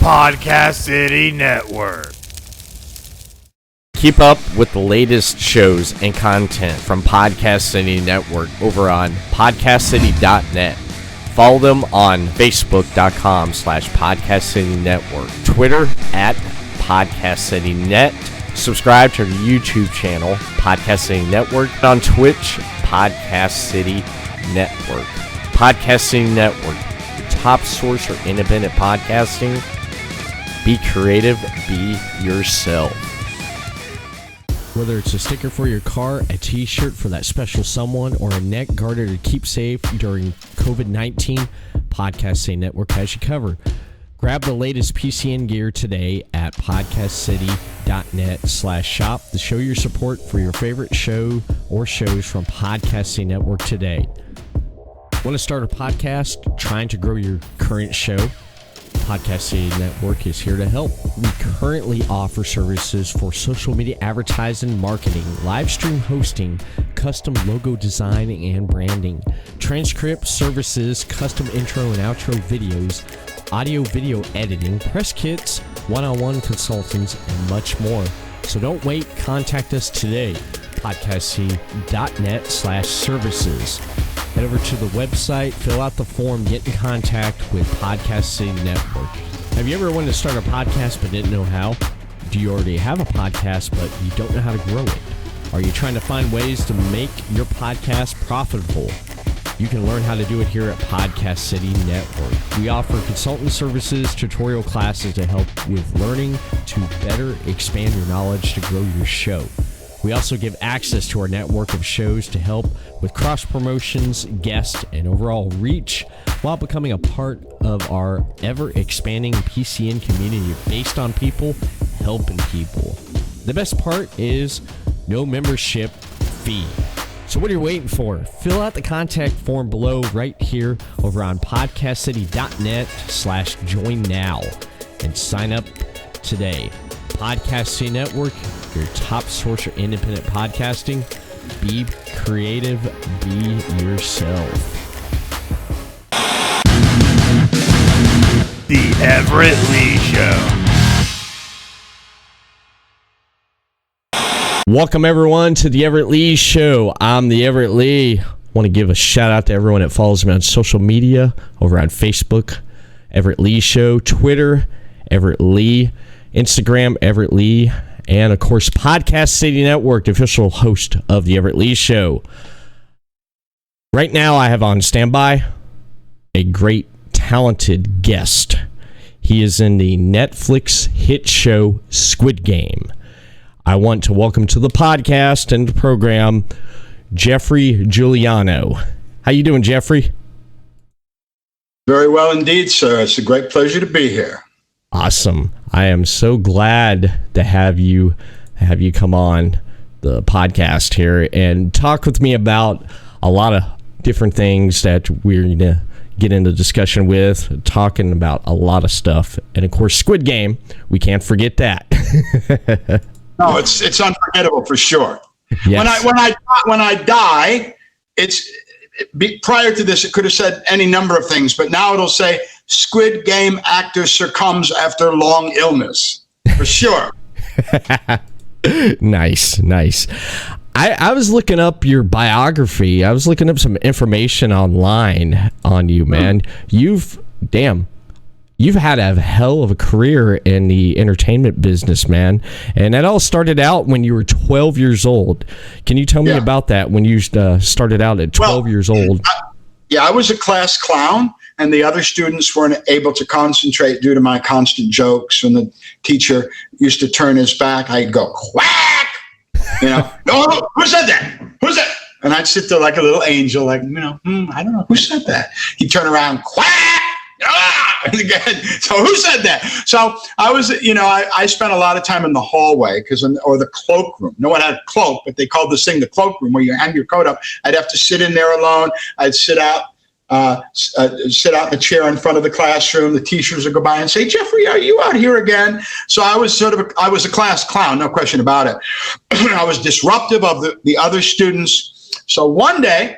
Podcast City Network. Keep up with the latest shows and content from Podcast City Network over on podcastcity.net. Follow them on facebook.com/Podcast City Network, Twitter @PodcastCityNet. Subscribe to the YouTube channel, Podcast City Network, and on Twitch, Podcast City Network. Podcast City Network, your top source for independent podcasting. Be creative, be yourself. Whether it's a sticker for your car, a t-shirt for that special someone, or a neck garter to keep safe during COVID-19, Podcast City Network has you covered. Grab the latest PCN gear today at podcastcity.net/shop to show your support for your favorite show or shows from Podcast City Network today. Want to start a podcast trying to grow your current show? Podcast City Network is here to help. We currently offer services for social media advertising, marketing, live stream hosting, custom logo design and branding, transcript services, custom intro and outro videos, audio-video editing, press kits, one-on-one consultants, and much more. So don't wait. Contact us today. podcastcity.net/services. Head over to the website, fill out the form, get in contact with Podcast City Network. Have you ever wanted to start a podcast but didn't know how? Do you already have a podcast but you don't know how to grow it? Are you trying to find ways to make your podcast profitable? You can learn how to do it here at Podcast City Network. We offer consultant services, tutorial classes to help with learning to better expand your knowledge to grow your show. We also give access to our network of shows to help with cross-promotions, guests, and overall reach while becoming a part of our ever-expanding PCN community based on people helping people. The best part is no membership fee. So what are you waiting for? Fill out the contact form below right here over on podcastcity.net/join now and sign up today. Podcast City Network, your top source for independent podcasting. Be creative, be yourself. The Everett Lee Show. Welcome everyone to the Everett Lee Show. I'm the Everett Lee. I want to give a shout out to everyone that follows me on social media over on Facebook, Everett Lee Show, Twitter, Everett Lee, Instagram, Everett Lee, and of course, Podcast City Network, the official host of the Everett Lee Show. Right now, I have on standby a great, talented guest. He is in the Netflix hit show Squid Game. I want to welcome to the podcast and the program, Geoffrey Giuliano. How you doing, Geoffrey? Very well indeed, sir. It's a great pleasure to be here. Awesome. I am so glad to have you come on the podcast here and talk with me about a lot of different things that we're going to get into discussion with, talking about a lot of stuff. And of course, Squid Game, we can't forget that. No, it's unforgettable for sure. Yes. When I die, prior to this, it could have said any number of things, but now it'll say Squid Game actor succumbs after long illness, for sure. Nice. I was looking up your biography. I was looking up some information online on you, man. You've had a hell of a career in the entertainment business, man. And that all started out when you were 12 years old. Can you tell me about that, when you started out at 12 years old? I was a class clown, and the other students weren't able to concentrate due to my constant jokes. When the teacher used to turn his back, I'd go, quack! No, who said that? Who's that? And I'd sit there like a little angel, like, I don't know. Who said that? He'd turn around, quack! And again, so who said that? So I was, I spent a lot of time in the hallway or the cloakroom. No one had a cloak, but they called this thing the cloakroom, where you hang your coat up. I'd have to sit in there alone. I'd sit out in the chair in front of the classroom. The teachers would go by and say, "Geoffrey, are you out here again?" So I was I was a class clown, no question about it. I was disruptive of the other students. So one day,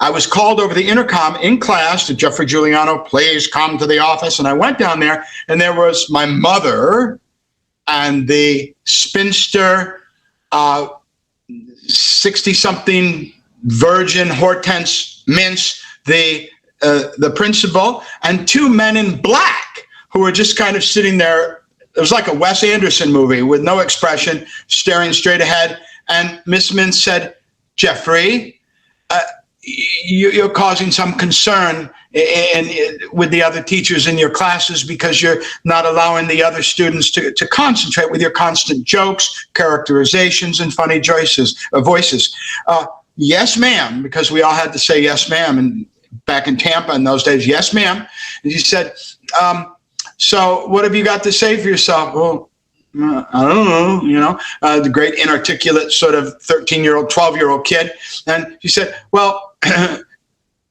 I was called over the intercom in class to Geoffrey Giuliano, please come to the office. And I went down there, and there was my mother and the spinster, 60-something virgin Hortense Mintz, the principal, and two men in black who were just kind of sitting there. It was like a Wes Anderson movie with no expression, staring straight ahead. And Miss Mintz said, Geoffrey, you're causing some concern with the other teachers in your classes because you're not allowing the other students to concentrate with your constant jokes, characterizations, and funny voices. Yes, ma'am, because we all had to say yes, ma'am. And back in Tampa in those days, yes, ma'am. And she said, so what have you got to say for yourself? Well, I don't know, the great inarticulate sort of 13-year-old, 12-year-old kid. And she said, well,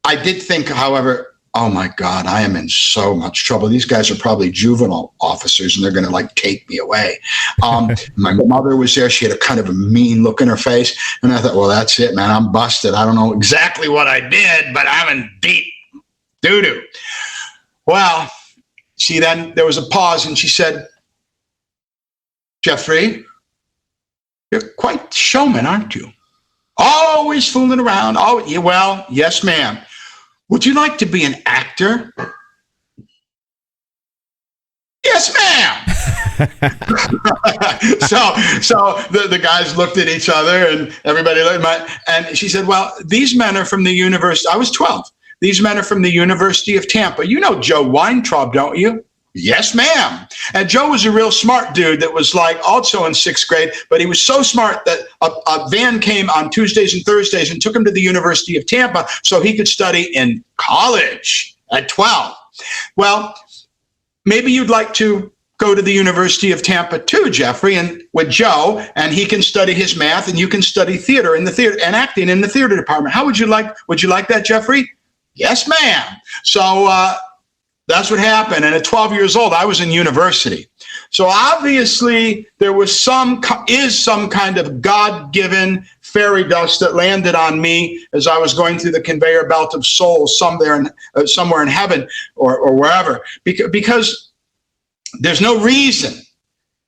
I did think, however, oh my God, I am in so much trouble. These guys are probably juvenile officers and they're going to take me away. My mother was there. She had a kind of a mean look in her face. And I thought, well, that's it, man. I'm busted. I don't know exactly what I did, but I'm in deep doo-doo. Well, there was a pause and she said, Geoffrey, you're quite showman, aren't you? Always fooling around. Well, yes, ma'am. Would you like to be an actor? Yes, ma'am. So the guys looked at each other and everybody looked and she said, well, these men are from the university. I was 12. These men are from the University of Tampa. You know Joe Weintraub, don't you? Yes, ma'am. And Joe was a real smart dude that was also in 6th grade, but he was so smart that a van came on Tuesdays and Thursdays and took him to the University of Tampa so he could study in college at 12. Well, maybe you'd like to go to the University of Tampa too, Geoffrey, and with Joe, and he can study his math and you can study theater and acting in the theater department. How would you like that, Geoffrey? Yes, ma'am. So, that's what happened. And at 12 years old, I was in university. So obviously there was some kind of God-given fairy dust that landed on me as I was going through the conveyor belt of souls somewhere in heaven or wherever, because there's no reason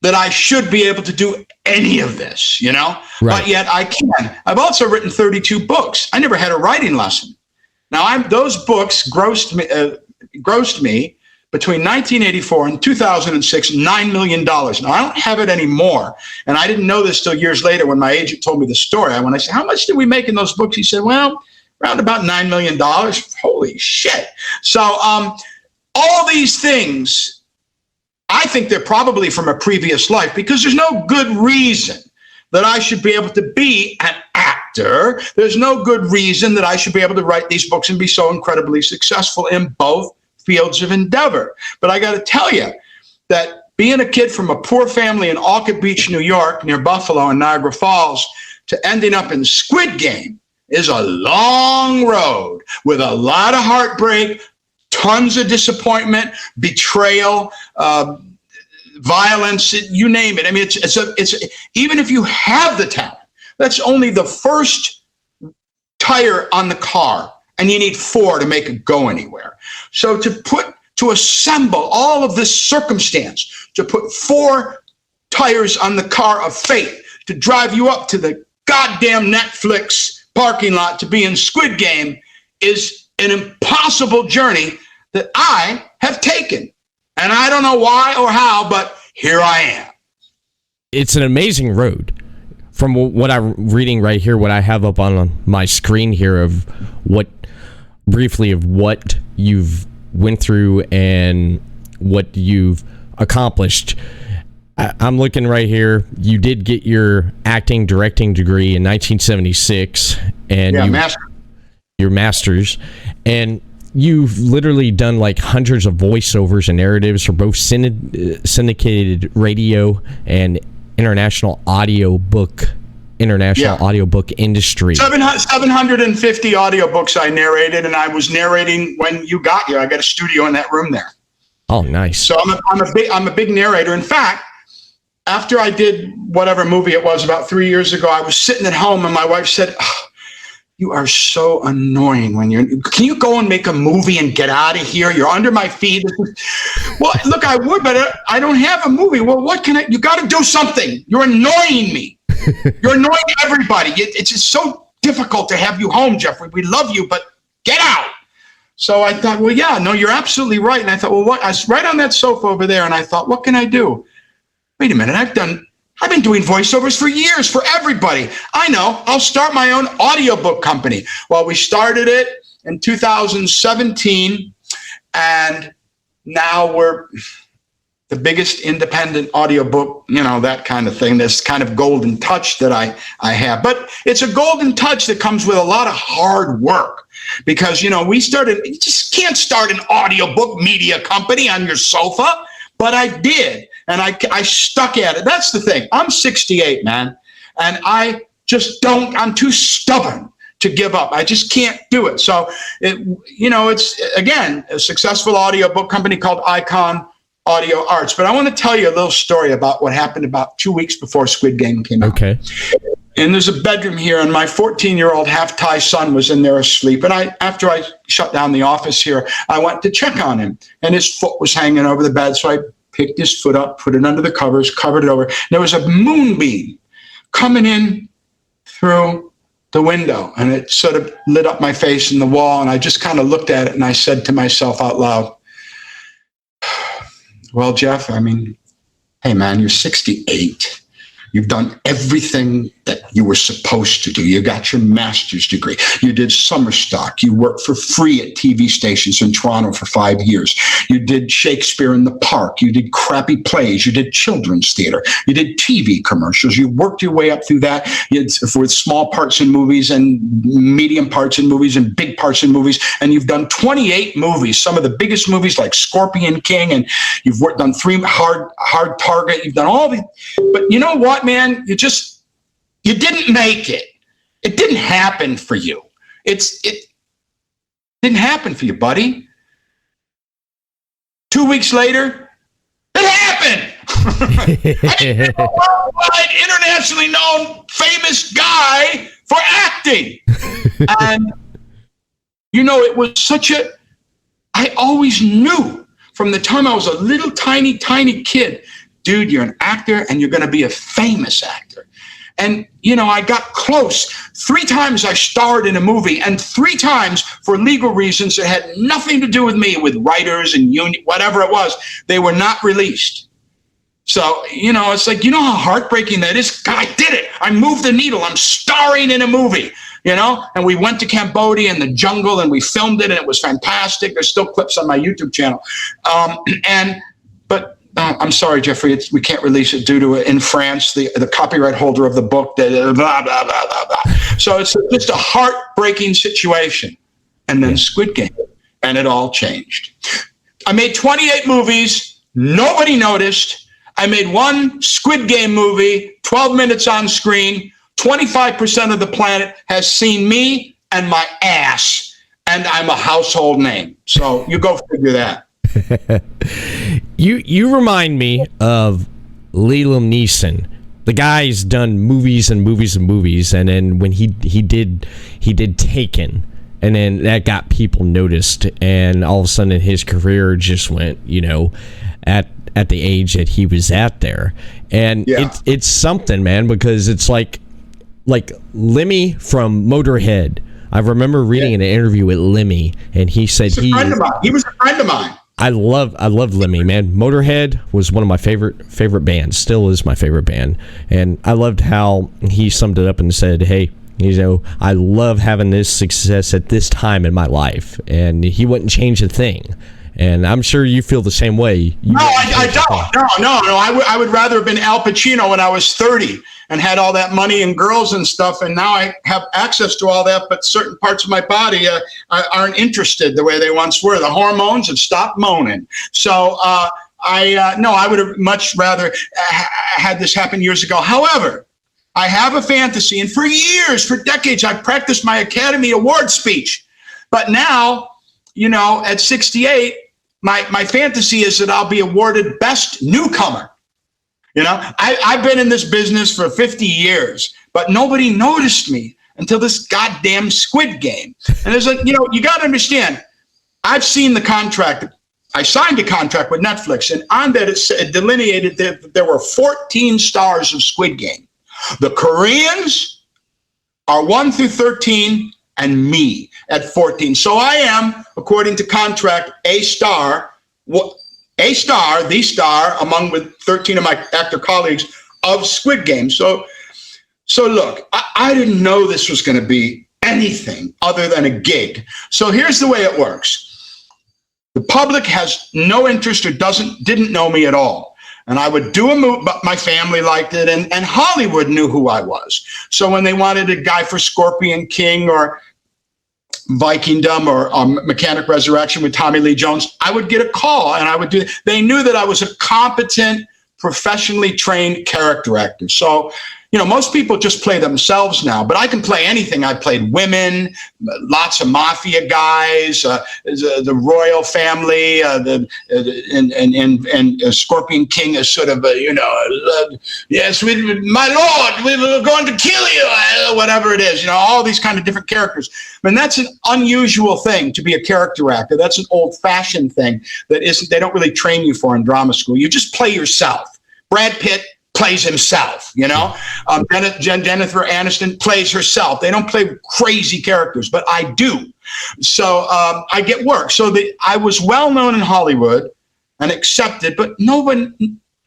that I should be able to do any of this, Right. But yet I can. I've also written 32 books. I never had a writing lesson. Now those books grossed me between 1984 and 2006, $9 million. Now, I don't have it anymore. And I didn't know this till years later when my agent told me the story. When I said, how much did we make in those books? He said, well, around about $9 million. Holy shit. So all these things, I think they're probably from a previous life because there's no good reason that I should be able to be an actor. There's no good reason that I should be able to write these books and be so incredibly successful in both fields of endeavor. But I got to tell you that being a kid from a poor family in Alcott Beach, New York, near Buffalo and Niagara Falls, to ending up in Squid Game is a long road with a lot of heartbreak, tons of disappointment, betrayal, violence, you name it. I mean, it's even if you have the talent, that's only the first tire on the car, and you need 4 to make it go anywhere. So to assemble all of this circumstance, to put 4 tires on the car of fate, to drive you up to the goddamn Netflix parking lot to be in Squid Game is an impossible journey that I have taken. And I don't know why or how, but here I am. It's an amazing road. From what I'm reading right here, what I have up on my screen here of what you've went through and what you've accomplished. I'm looking right here. You did get your acting directing degree in 1976, and your master's, and you've literally done hundreds of voiceovers and narratives for both syndicated radio and international audiobook industry. 750 audiobooks I narrated, and I was narrating when you got here. I got a studio in that room there. Oh, nice. So I'm a big narrator. In fact, after I did whatever movie it was about 3 years ago, I was sitting at home and my wife said, you are so annoying can you go and make a movie and get out of here? You're under my feet. Well, look, I would, but I don't have a movie. Well, you got to do something. You're annoying me. You're annoying everybody. It's just so difficult to have you home, Geoffrey. We love you, but get out. So I thought, well, yeah, no, you're absolutely right. And I thought, well, what? I was right on that sofa over there, and I thought, what can I do? Wait a minute, I've been doing voiceovers for years for everybody. I know, I'll start my own audiobook company. Well, we started it in 2017, and now we're the biggest independent audiobook, that kind of thing, this kind of golden touch that I have. But it's a golden touch that comes with a lot of hard work because, you just can't start an audiobook media company on your sofa. But I did, and I stuck at it. That's the thing. I'm 68, man, and I just I'm too stubborn to give up. I just can't do it. So, it's, again, a successful audiobook company called Icon Audio Arts. But I want to tell you a little story about what happened about 2 weeks before Squid Game came out. Okay. And there's a bedroom here, and my 14-year-old half-Thai son was in there asleep. And after I shut down the office here, I went to check on him, and his foot was hanging over the bed. So I picked his foot up, put it under the covers, covered it over. There was a moonbeam coming in through the window, and it sort of lit up my face and the wall. And I just kind of looked at it, and I said to myself out loud, well, Jeff, hey, man, you're 68. You've done everything that you were supposed to do. You got your master's degree. You did summer stock. You worked for free at TV stations in Toronto for 5 years. You did Shakespeare in the Park. You did crappy plays. You did children's theater. You did TV commercials. You worked your way up through that with small parts in movies and medium parts in movies and big parts in movies. And you've done 28 movies, some of the biggest movies like Scorpion King, and you've done 3 Hard Target. You've done all these. But you know what, man? You didn't make it. It didn't happen for you. It didn't happen for you, buddy. 2 weeks later, it happened. I became a worldwide, internationally known, famous guy for acting. And, it was I always knew from the time I was a little tiny, tiny kid, dude, you're an actor and you're going to be a famous actor. And, I got close. 3 times I starred in a movie, and 3 times for legal reasons that had nothing to do with me, with writers and union, whatever it was, they were not released. So, it's like, how heartbreaking that is? God, I did it. I moved the needle. I'm starring in a movie, and we went to Cambodia and the jungle and we filmed it, and it was fantastic. There's still clips on my YouTube channel. But I'm sorry, Geoffrey, we can't release it due to in France, the copyright holder of the book, blah, blah, blah, blah, blah. So it's just a heartbreaking situation. And then Squid Game, and it all changed. I made 28 movies. Nobody noticed. I made 1 Squid Game movie, 12 minutes on screen. 25% of the planet has seen me and my ass, and I'm a household name. So you go figure that. You remind me of Liam Neeson. The guy's done movies and movies and movies, and then when he did Taken, and then that got people noticed, and all of a sudden his career just went, at the age that he was at there. And it's something, man, because it's like Lemmy from Motorhead. I remember reading an interview with Lemmy, and he said he was a friend of mine. I love Lemmy, man. Motorhead was one of my favorite bands, still is my favorite band. And I loved how he summed it up and said, hey, I love having this success at this time in my life. And he wouldn't change a thing. And I'm sure you feel the same way. I don't. No. I would rather have been Al Pacino when I was 30 and had all that money and girls and stuff. And now I have access to all that, but certain parts of my body aren't interested the way they once were. The hormones have stopped moaning. So I would have much rather had this happen years ago. However, I have a fantasy, and for years, for decades, I've practiced my Academy Award speech. But now, at 68, my fantasy is that I'll be awarded Best Newcomer. I've been in this business for 50 years, but nobody noticed me until this goddamn Squid Game. And there's you got to understand, I've seen the contract. I signed a contract with Netflix, and on that it delineated that there were 14 stars of Squid Game. The Koreans are 1 through 13, and me at 14. So I am, according to contract, the star among with 13 of my actor colleagues of Squid Game. So look, I didn't know this was going to be anything other than a gig. So here's the way it works. The public has no interest or didn't know me at all. And I would do a movie, but my family liked it, and Hollywood knew who I was. So when they wanted a guy for Scorpion King or Vikingdom or Mechanic Resurrection with Tommy Lee Jones, I would get a call, and I would do. They knew that I was a competent, professionally trained character actor. So, most people just play themselves now, but I can play anything. I played women, lots of mafia guys, the royal family, and Scorpion King is sort of yes, my lord, we were going to kill you, whatever it is, all these kind of different characters. I mean, that's an unusual thing to be a character actor. That's an old-fashioned thing that they don't really train you for in drama school. You just play yourself. Brad Pitt plays himself, Jennifer Aniston plays herself. They don't play crazy characters, but I do. So I get work. So I was well known in Hollywood and accepted, but no one.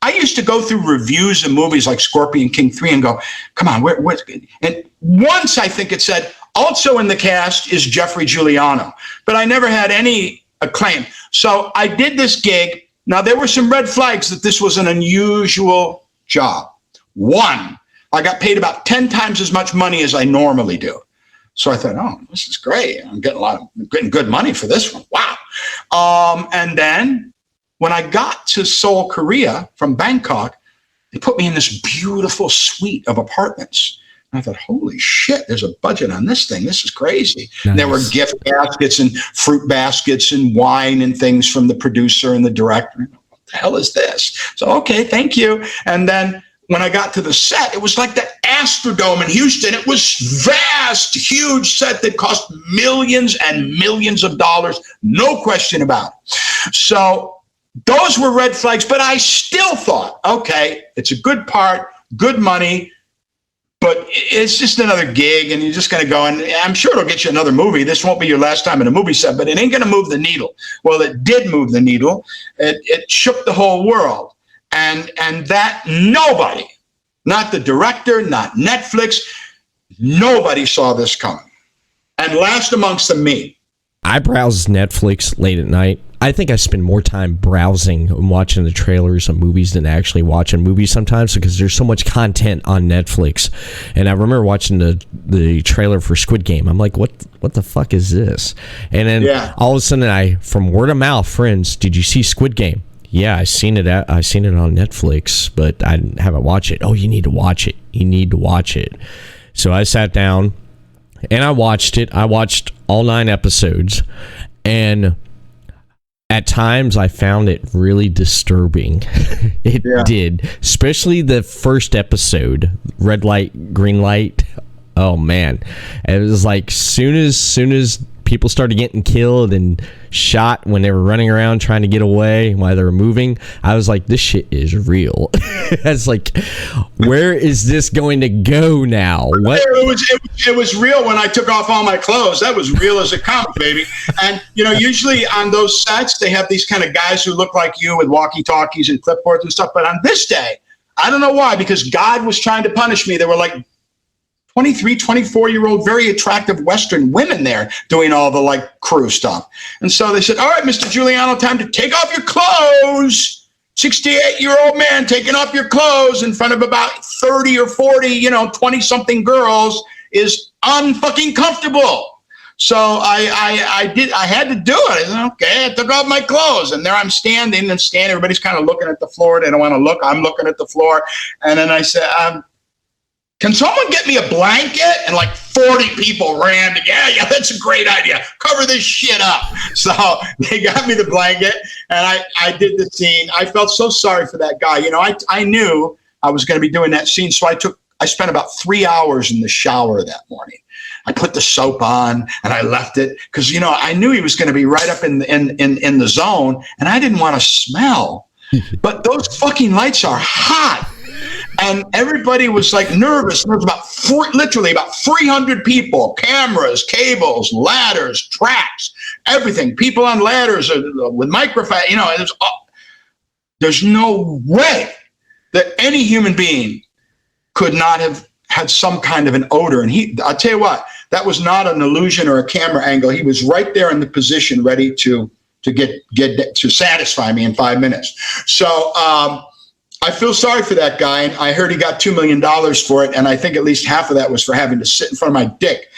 I used to go through reviews of movies like Scorpion King 3 and go, come on, where's good? And once I think it said, also in the cast is Geoffrey Giuliano, but I never had any acclaim. So I did this gig. Now, there were some red flags that this was an unusual job. One, I got paid about 10 times as much money as I normally do. So I thought, oh, this is great. I'm getting good money for this one. Wow. And then when I got to Seoul, Korea from Bangkok, they put me in this beautiful suite of apartments. And I thought, holy shit, there's a budget on this thing. This is crazy. Nice. And there were gift baskets and fruit baskets and wine and things from the producer and the director. What the hell is this? So, okay, thank you. And then when I got to the set, it was like the Astrodome in Houston. It was vast, huge set that cost millions and millions of dollars. No question about it. So those were red flags, but I still thought, okay, it's a good part, good money, but it's just another gig, and you're just going to go, and I'm sure it'll get you another movie. This won't be your last time in a movie set, but it ain't going to move the needle. Well, it did move the needle. It shook the whole world. And that nobody, not the director, not Netflix, nobody saw this coming. And last amongst them, me. I browse Netflix late at night. I think I spend more time browsing and watching the trailers of movies than actually watching movies sometimes, because there's so much content on Netflix. And I remember watching the trailer for Squid Game. I'm like, what the fuck is this? And then all of a sudden, from word of mouth, friends, did you see Squid Game? Yeah, I seen it on Netflix, but I haven't watched it. Oh, you need to watch it. You need to watch it. So I sat down and I watched it. I watched all 9 episodes, and at times I found it really disturbing. It did, especially the first episode, red light, green light. Oh man, it was like soon as people started getting killed and shot when they were running around trying to get away while they were moving, I was like, this shit is real. I was like, where is this going to go now? What? It was real when I took off all my clothes. That was real as it comes, baby. And, usually on those sets, they have these kind of guys who look like you with walkie-talkies and clipboards and stuff. But on this day, I don't know why, because God was trying to punish me. There were like 23, 24-year-old, very attractive Western women there doing all the crew stuff. And so they said, all right, Mr. Giuliano, time to take off your clothes. 68-year-old man taking off your clothes in front of about 30 or 40, 20-something girls is unfucking comfortable. So I had to do it. I said, okay, I took off my clothes, and there I'm standing. Everybody's kind of looking at the floor. They don't want to look. I'm looking at the floor. And then I said, can someone get me a blanket? And 40 people ran to, yeah, that's a great idea. Cover this shit up. So they got me the blanket, and I did the scene. I felt so sorry for that guy. I knew I was going to be doing that scene, so I I spent about 3 hours in the shower that morning. I put the soap on and I left it because, you know, I knew he was going to be right up in the zone, and I didn't want to smell. But those fucking lights are hot. And everybody was like nervous. There was literally about 300 people, cameras, cables, ladders, tracks, everything. People on ladders with microphone. You know, there's no way that any human being could not have had some kind of an odor. And I'll tell you what, that was not an illusion or a camera angle. He was right there in the position, ready to get to satisfy me in 5 minutes. So, I feel sorry for that guy, and I heard he got $2 million for it, and I think at least half of that was for having to sit in front of my dick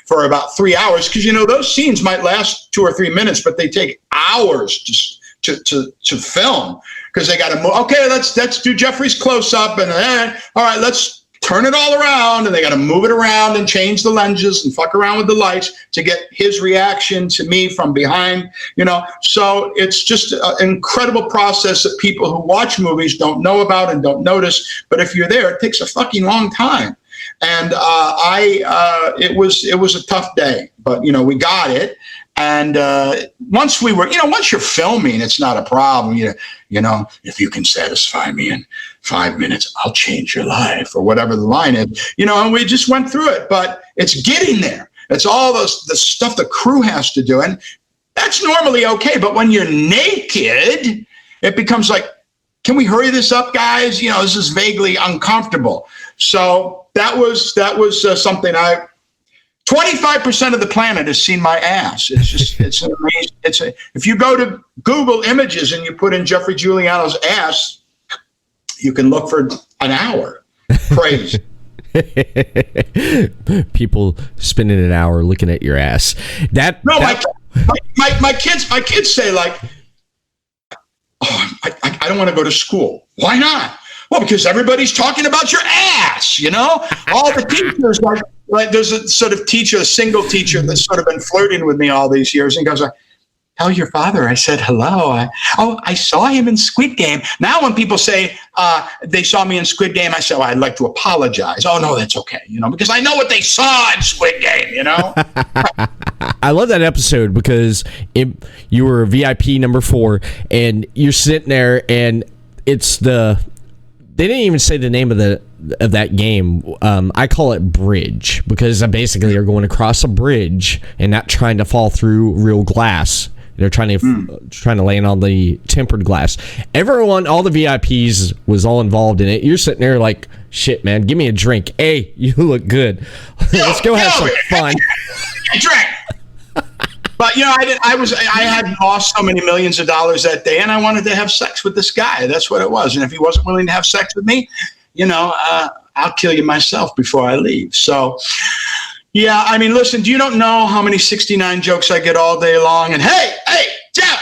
for about 3 hours, because, you know, those scenes might last 2 or 3 minutes, but they take hours to film, because they got to move. Okay, let's do Geoffrey's close-up, and all right, let's turn it all around, and they got to move it around and change the lenses and fuck around with the lights to get his reaction to me from behind, you know. So it's just an incredible process that people who watch movies don't know about and don't notice. But if you're there, it takes a fucking long time. And it was a tough day, but, you know, we got it. And once you're filming, it's not a problem. You know, if you can satisfy me in 5 minutes, I'll change your life, or whatever the line is. You know, and we just went through it. But it's getting there. It's all the stuff the crew has to do, and that's normally okay. But when you're naked, it becomes like, can we hurry this up, guys? You know, this is vaguely uncomfortable. So that was something 25% of the planet has seen my ass. It's just, it's amazing. If you go to Google Images and you put in Geoffrey Giuliano's ass, you can look for an hour. Crazy. People spending an hour looking at your ass. My kids say, like, oh, I don't want to go to school. Why not? Well, because everybody's talking about your ass, you know? All the teachers, like there's a sort of teacher, a single teacher that's sort of been flirting with me all these years. And he goes, tell your father I said hello. I saw him in Squid Game. Now when people say they saw me in Squid Game, I say, I'd like to apologize. Oh, no, that's okay, you know, because I know what they saw in Squid Game, you know? I love that episode because you were VIP number 4, and you're sitting there, and they didn't even say the name of that game. I call it Bridge, because basically you're going across a bridge and not trying to fall through real glass. They're trying to land on the tempered glass. Everyone, all the VIPs was all involved in it. You're sitting there like, shit, man, give me a drink. Hey, you look good. Let's go have some fun. Drink. But, you know, I had lost so many millions of dollars that day, and I wanted to have sex with this guy. That's what it was. And if he wasn't willing to have sex with me, you know, I'll kill you myself before I leave. So, yeah, I mean, listen, you don't know how many 69 jokes I get all day long. And hey, Jeff,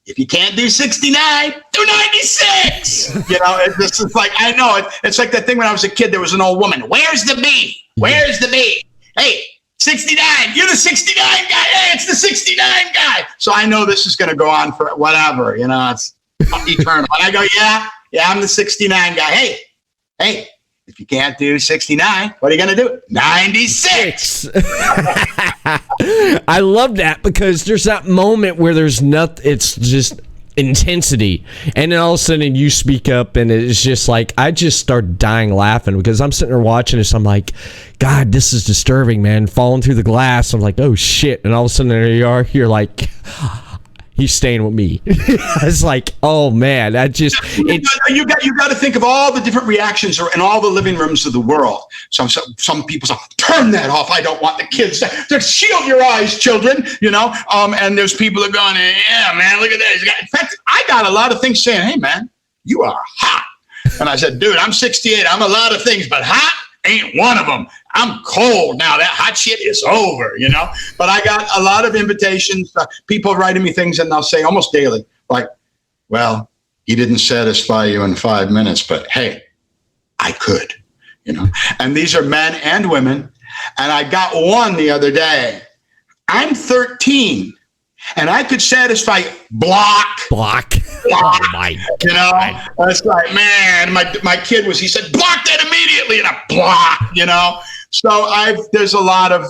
if you can't do 69, do 96. You know, it's like, I know, it's like that thing when I was a kid, there was an old woman. Where's the bee? Where's the bee? Hey, 69, you're the 69 guy. Hey, it's the 69 guy. So I know this is going to go on for whatever, you know, it's eternal. And I go, yeah, I'm the 69 guy. Hey, if you can't do 69, what are you going to do? 96. I love that, because there's that moment where there's nothing, it's just intensity, and then all of a sudden you speak up, and it's just like, I just start dying laughing, because I'm sitting there watching this. I'm like, God, this is disturbing, man. Falling through the glass. I'm like, oh shit. And all of a sudden there you are, you're like, he's staying with me. It's like, oh man, you got to think of all the different reactions in all the living rooms of the world. Some people say, turn that off. I don't want the kids to shield your eyes, children, you know? And there's people that are going, yeah, man, look at that. In fact, I got a lot of things saying, hey man, you are hot. And I said, dude, I'm 68. I'm a lot of things, but hot ain't one of them. I'm cold now. That hot shit is over, you know? But I got a lot of invitations, people writing me things, and they'll say almost daily, like, well, he didn't satisfy you in 5 minutes, but hey, I could, you know? And these are men and women. And I got one the other day. I'm 13. And I could satisfy block. Oh my You know, it's like, man, my kid he said, block that immediately, and I block, you know. So there's a lot of,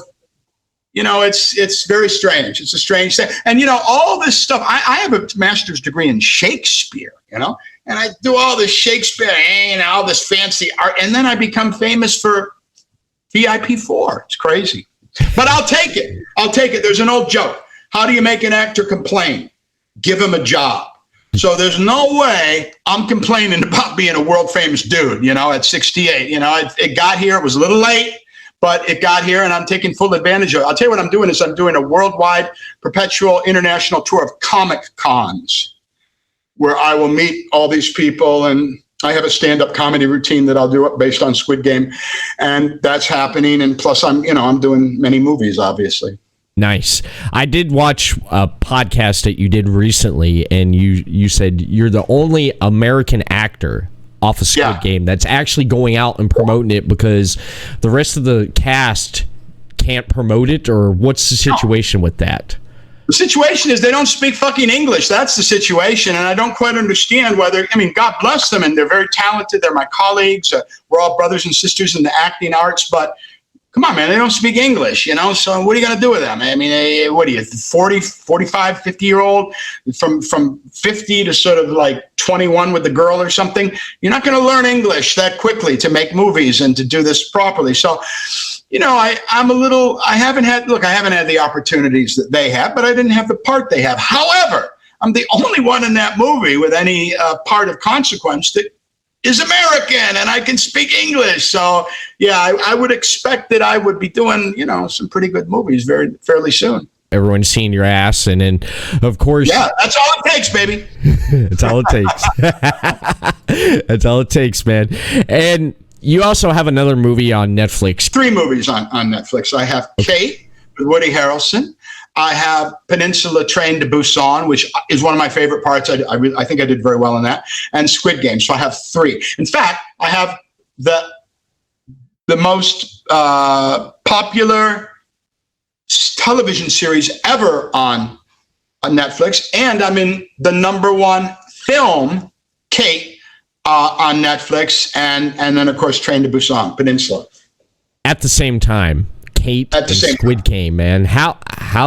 you know, it's very strange. It's a strange thing. And, you know, all this stuff, I have a master's degree in Shakespeare, you know, and I do all this Shakespeare and all this fancy art. And then I become famous for VIP4. It's crazy. But I'll take it. There's an old joke. How do you make an actor complain? Give him a job. So there's no way I'm complaining about being a world famous dude, you know, at 68. You know, it got here. It was a little late, but it got here, and I'm taking full advantage of it. I'll tell you what I'm doing is I'm doing a worldwide perpetual international tour of comic cons where I will meet all these people, and I have a stand-up comedy routine that I'll do based on Squid Game, and that's happening. And plus I'm doing many movies, obviously. Nice. I did watch a podcast that you did recently, and you said you're the only American actor off of Squid Game that's actually going out and promoting it because the rest of the cast can't promote it, or what's the situation with that? The situation is they don't speak fucking English. That's the situation, and I don't quite understand whether, I mean, God bless them, and they're very talented. They're my colleagues. We're all brothers and sisters in the acting arts, but come on, man, they don't speak English, you know, so what are you going to do with them? I mean, what are you, 40, 45, 50-year-old, from 50 to sort of like 21 with the girl or something? You're not going to learn English that quickly to make movies and to do this properly. So, you know, I haven't had the opportunities that they have, but I didn't have the part they have. However, I'm the only one in that movie with any part of consequence that is American, and I can speak English. So yeah, I would expect that I would be doing, you know, some pretty good movies fairly soon. Everyone's seeing your ass, and then of course, yeah, that's all it takes, baby. That's all it takes. That's all it takes, man. And you also have another movie on Netflix. 3 movies on Netflix. I have Kate with Woody Harrelson. I have Peninsula Train to Busan, which is one of my favorite parts. I think I did very well in that. And Squid Game. So I have 3. In fact, I have the most popular television series ever on Netflix, and I'm in the #1 film, Kate, on Netflix, and then of course Train to Busan, Peninsula. At the same time. Kate and Squid Game, man. How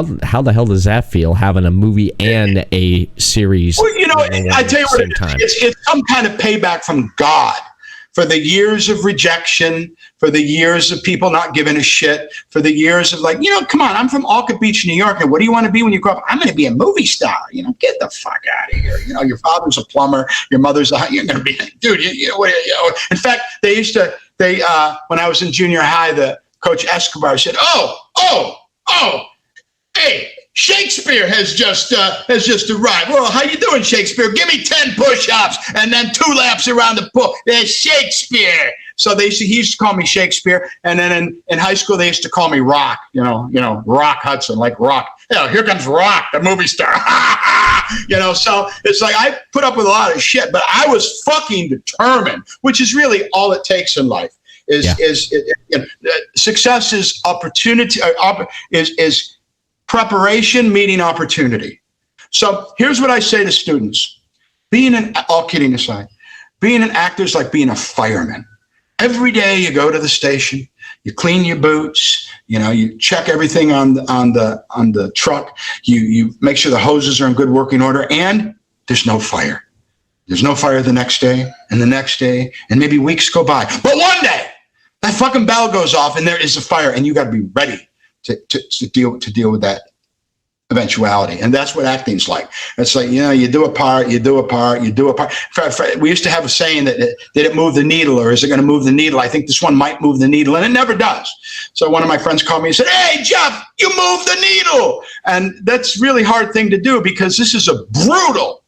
the hell does that feel, having a movie and a series? Well, you know, I tell you what, it's some kind of payback from God for the years of rejection, for the years of people not giving a shit, for the years of like, you know, come on, I'm from Alka Beach, New York, and what do you want to be when you grow up? I'm going to be a movie star. You know, get the fuck out of here. You know, your father's a plumber, your mother's you're going to be, dude. In fact, when I was in junior high, the Coach Escobar said, hey, Shakespeare has just arrived. Well, how you doing, Shakespeare? Give me 10 push-ups and then 2 laps around the pool. There's Shakespeare. So he used to call me Shakespeare, and then in high school they used to call me Rock. You know, Rock Hudson, like Rock. You know, here comes Rock, the movie star. You know, so it's like I put up with a lot of shit, but I was fucking determined, which is really all it takes in life. Success is opportunity, is preparation meeting opportunity. So here's what I say to students: all kidding aside, being an actor is like being a fireman. Every day you go to the station, you clean your boots, you know, you check everything on the truck, you make sure the hoses are in good working order, and there's no fire. There's no fire the next day, and the next day, and maybe weeks go by. But one day, that fucking bell goes off, and there is a fire, and you got to be ready to deal with that eventuality. And that's what acting's like. It's like, you know, you do a part. We used to have a saying that did it move the needle, or is it going to move the needle? I think this one might move the needle, and it never does. So one of my friends called me and said, "Hey, Jeff, you moved the needle." And that's a really hard thing to do, because this is a brutal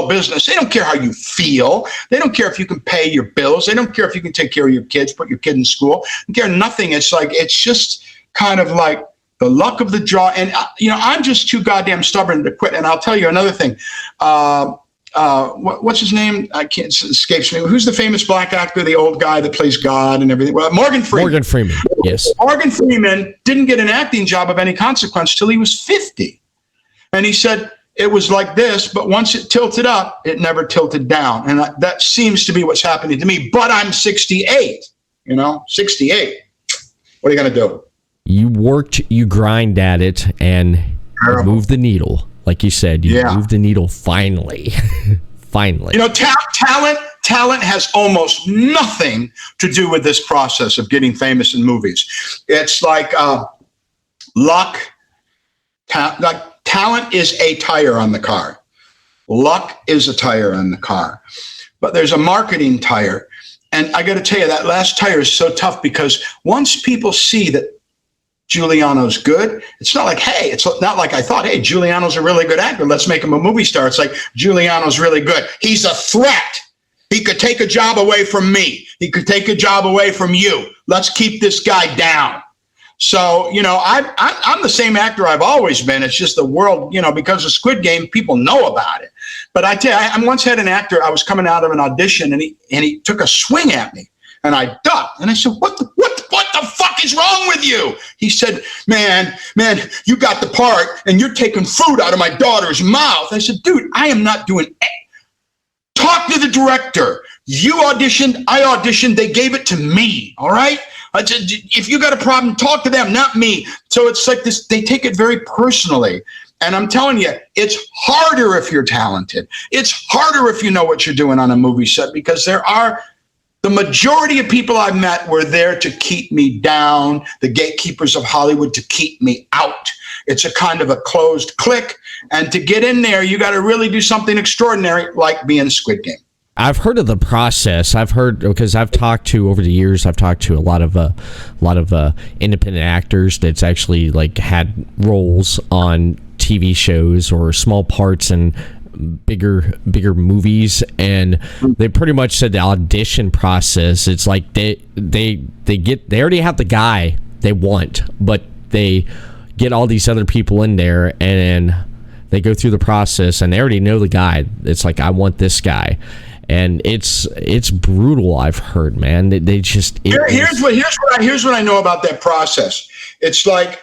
business. They don't care how you feel. They don't care if you can pay your bills. They don't care if you can take care of your kids, put your kid in school. They don't care nothing. It's like, it's just kind of like the luck of the draw. And, you know, I'm just too goddamn stubborn to quit. And I'll tell you another thing. What's his name? It escapes me. Who's the famous black actor, the old guy that plays God and everything? Well, Morgan Freeman. Yes. Morgan Freeman didn't get an acting job of any consequence till he was 50. And he said, it was like this, but once it tilted up, it never tilted down. And that seems to be what's happening to me. But I'm 68, 68. What are you going to do? You worked, you grind at it, and you moved the needle. Like you said, you moved the needle finally. Finally. Talent has almost nothing to do with this process of getting famous in movies. It's like luck. Talent is a tire on the car. Luck is a tire on the car. But there's a marketing tire. And I got to tell you, that last tire is so tough because once people see that Giuliano's good, it's not like, hey, it's not like I thought, hey, Giuliano's a really good actor. Let's make him a movie star. It's like, Giuliano's really good. He's a threat. He could take a job away from me. He could take a job away from you. Let's keep this guy down. So, I'm the same actor I've always been. It's just the world, because of Squid Game, people know about it. But I tell you, I once had an actor, I was coming out of an audition and he took a swing at me and I ducked. And I said, what the fuck is wrong with you? He said, man, you got the part and you're taking food out of my daughter's mouth. I said, dude, I am not doing it. Talk to the director. You auditioned, I auditioned, they gave it to me, all right? I said, if you got a problem, talk to them, not me. So it's like this, they take it very personally. And I'm telling you, it's harder if you're talented. It's harder if you know what you're doing on a movie set because the majority of people I've met were there to keep me down, the gatekeepers of Hollywood to keep me out. It's a kind of a closed clique. And to get in there, you got to really do something extraordinary like being Squid Game. I've heard of the process. I've heard because I've talked to over the years. I've talked to a lot of independent actors that's actually like had roles on TV shows or small parts in bigger movies, and they pretty much said the audition process. It's like they already have the guy they want, but they get all these other people in there and they go through the process and they already know the guy. It's like, I want this guy. And it's brutal. I've heard, man. They just here's what I know about that process. It's like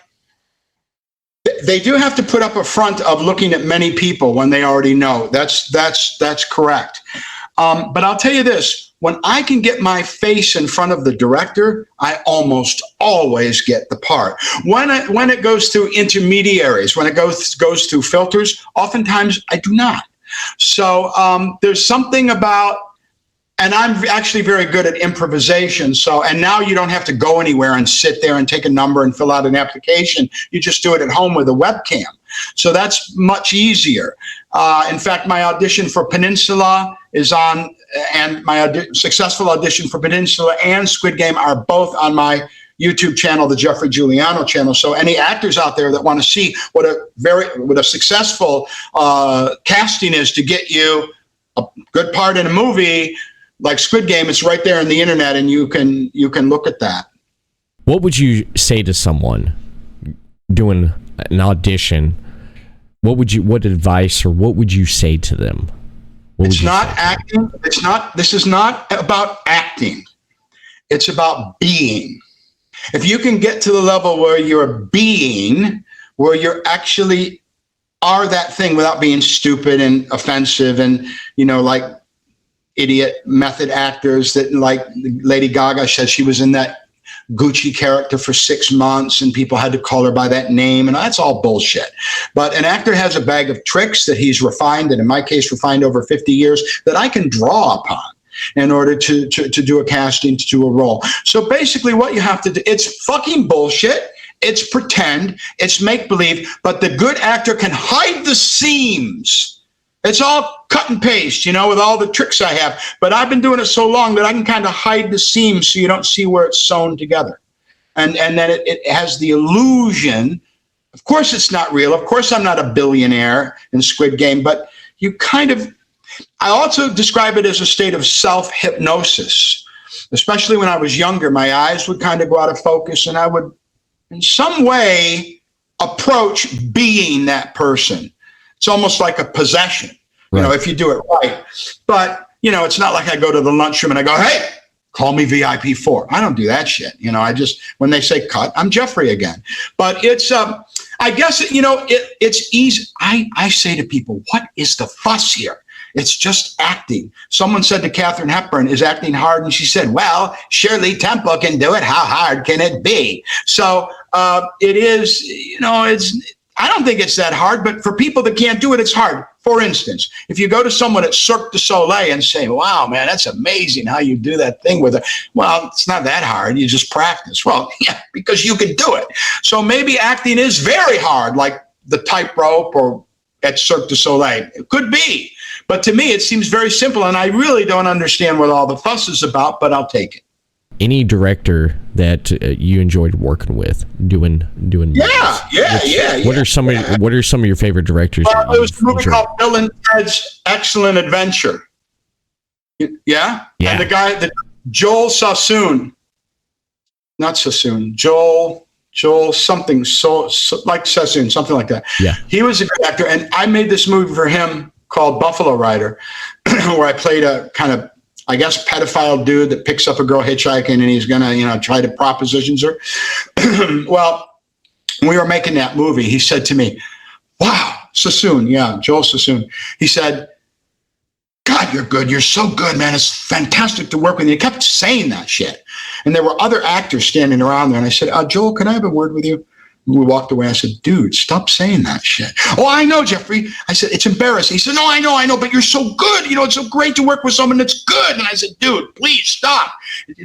they do have to put up a front of looking at many people when they already know. That's correct. But I'll tell you this: when I can get my face in front of the director, I almost always get the part. When it goes through intermediaries, when it goes through filters, oftentimes I do not. So there's something about, and I'm actually very good at improvisation. So, and now you don't have to go anywhere and sit there and take a number and fill out an application. You just do it at home with a webcam. So that's much easier. In fact, my audition for Peninsula is on, and my successful audition for Peninsula and Squid Game are both on my YouTube channel, the Geoffrey Giuliano channel. So any actors out there that want to see what a successful casting is to get you a good part in a movie like Squid Game, it's right there on the internet, and you can look at that. What would you say to someone doing an audition? What advice or what would you say to them? It's not acting. This is not about acting. It's about being. If you can get to the level where you're being, where you're actually are that thing without being stupid and offensive and, like idiot method actors that, like Lady Gaga said, she was in that Gucci character for 6 months and people had to call her by that name, and that's all bullshit. But an actor has a bag of tricks that he's refined, and in my case refined over 50 years, that I can draw upon in order to do a casting, to do a role. So basically what you have to do, it's fucking bullshit. It's pretend, it's make-believe, but the good actor can hide the seams. It's all cut and paste, with all the tricks I have. But I've been doing it so long that I can kind of hide the seams so you don't see where it's sewn together. And then it has the illusion. Of course it's not real. Of course I'm not a billionaire in Squid Game, but you I also describe it as a state of self-hypnosis. Especially when I was younger, my eyes would kind of go out of focus and I would, in some way, approach being that person. It's almost like a possession, right. If you do it right. But, it's not like I go to the lunchroom and I go, hey, Call me VIP4. I don't do that shit. I just, when they say cut, I'm Geoffrey again. But it's, I guess, it's easy. I say to people, what is the fuss here? It's just acting. Someone said to Katharine Hepburn, is acting hard? And she said, well, Shirley Temple can do it. How hard can it be? So it is, I don't think it's that hard, but for people that can't do it, it's hard. For instance, if you go to someone at Cirque du Soleil and say, wow, man, that's amazing how you do that thing with it. Well, it's not that hard. You just practice. Well, yeah, because you can do it. So maybe acting is very hard, like the tightrope or at Cirque du Soleil. It could be. But to me, it seems very simple, and I really don't understand what all the fuss is about, but I'll take it. Any director that you enjoyed working with, doing Yeah. What are some of your favorite directors? There was a movie called Bill and Ted's Excellent Adventure. Yeah. And the guy, Joel Sassoon, not Sassoon, Joel something, so like Sassoon, something like that. Yeah. He was a good actor, and I made this movie for him called Buffalo Rider, where I played a kind of, I guess, pedophile dude that picks up a girl hitchhiking and he's going to, try to propositions her. Well, when we were making that movie, he said to me, wow, Sassoon. Yeah, Joel Sassoon. He said, God, you're good. You're so good, man. It's fantastic to work with you. He kept saying that shit. And there were other actors standing around there. And I said, Joel, can I have a word with you? And we walked away. I said, dude, stop saying that shit. Oh, I know, Geoffrey. I said, it's embarrassing. He said, no, I know, but you're so good. It's so great to work with someone that's good. And I said, dude, please stop.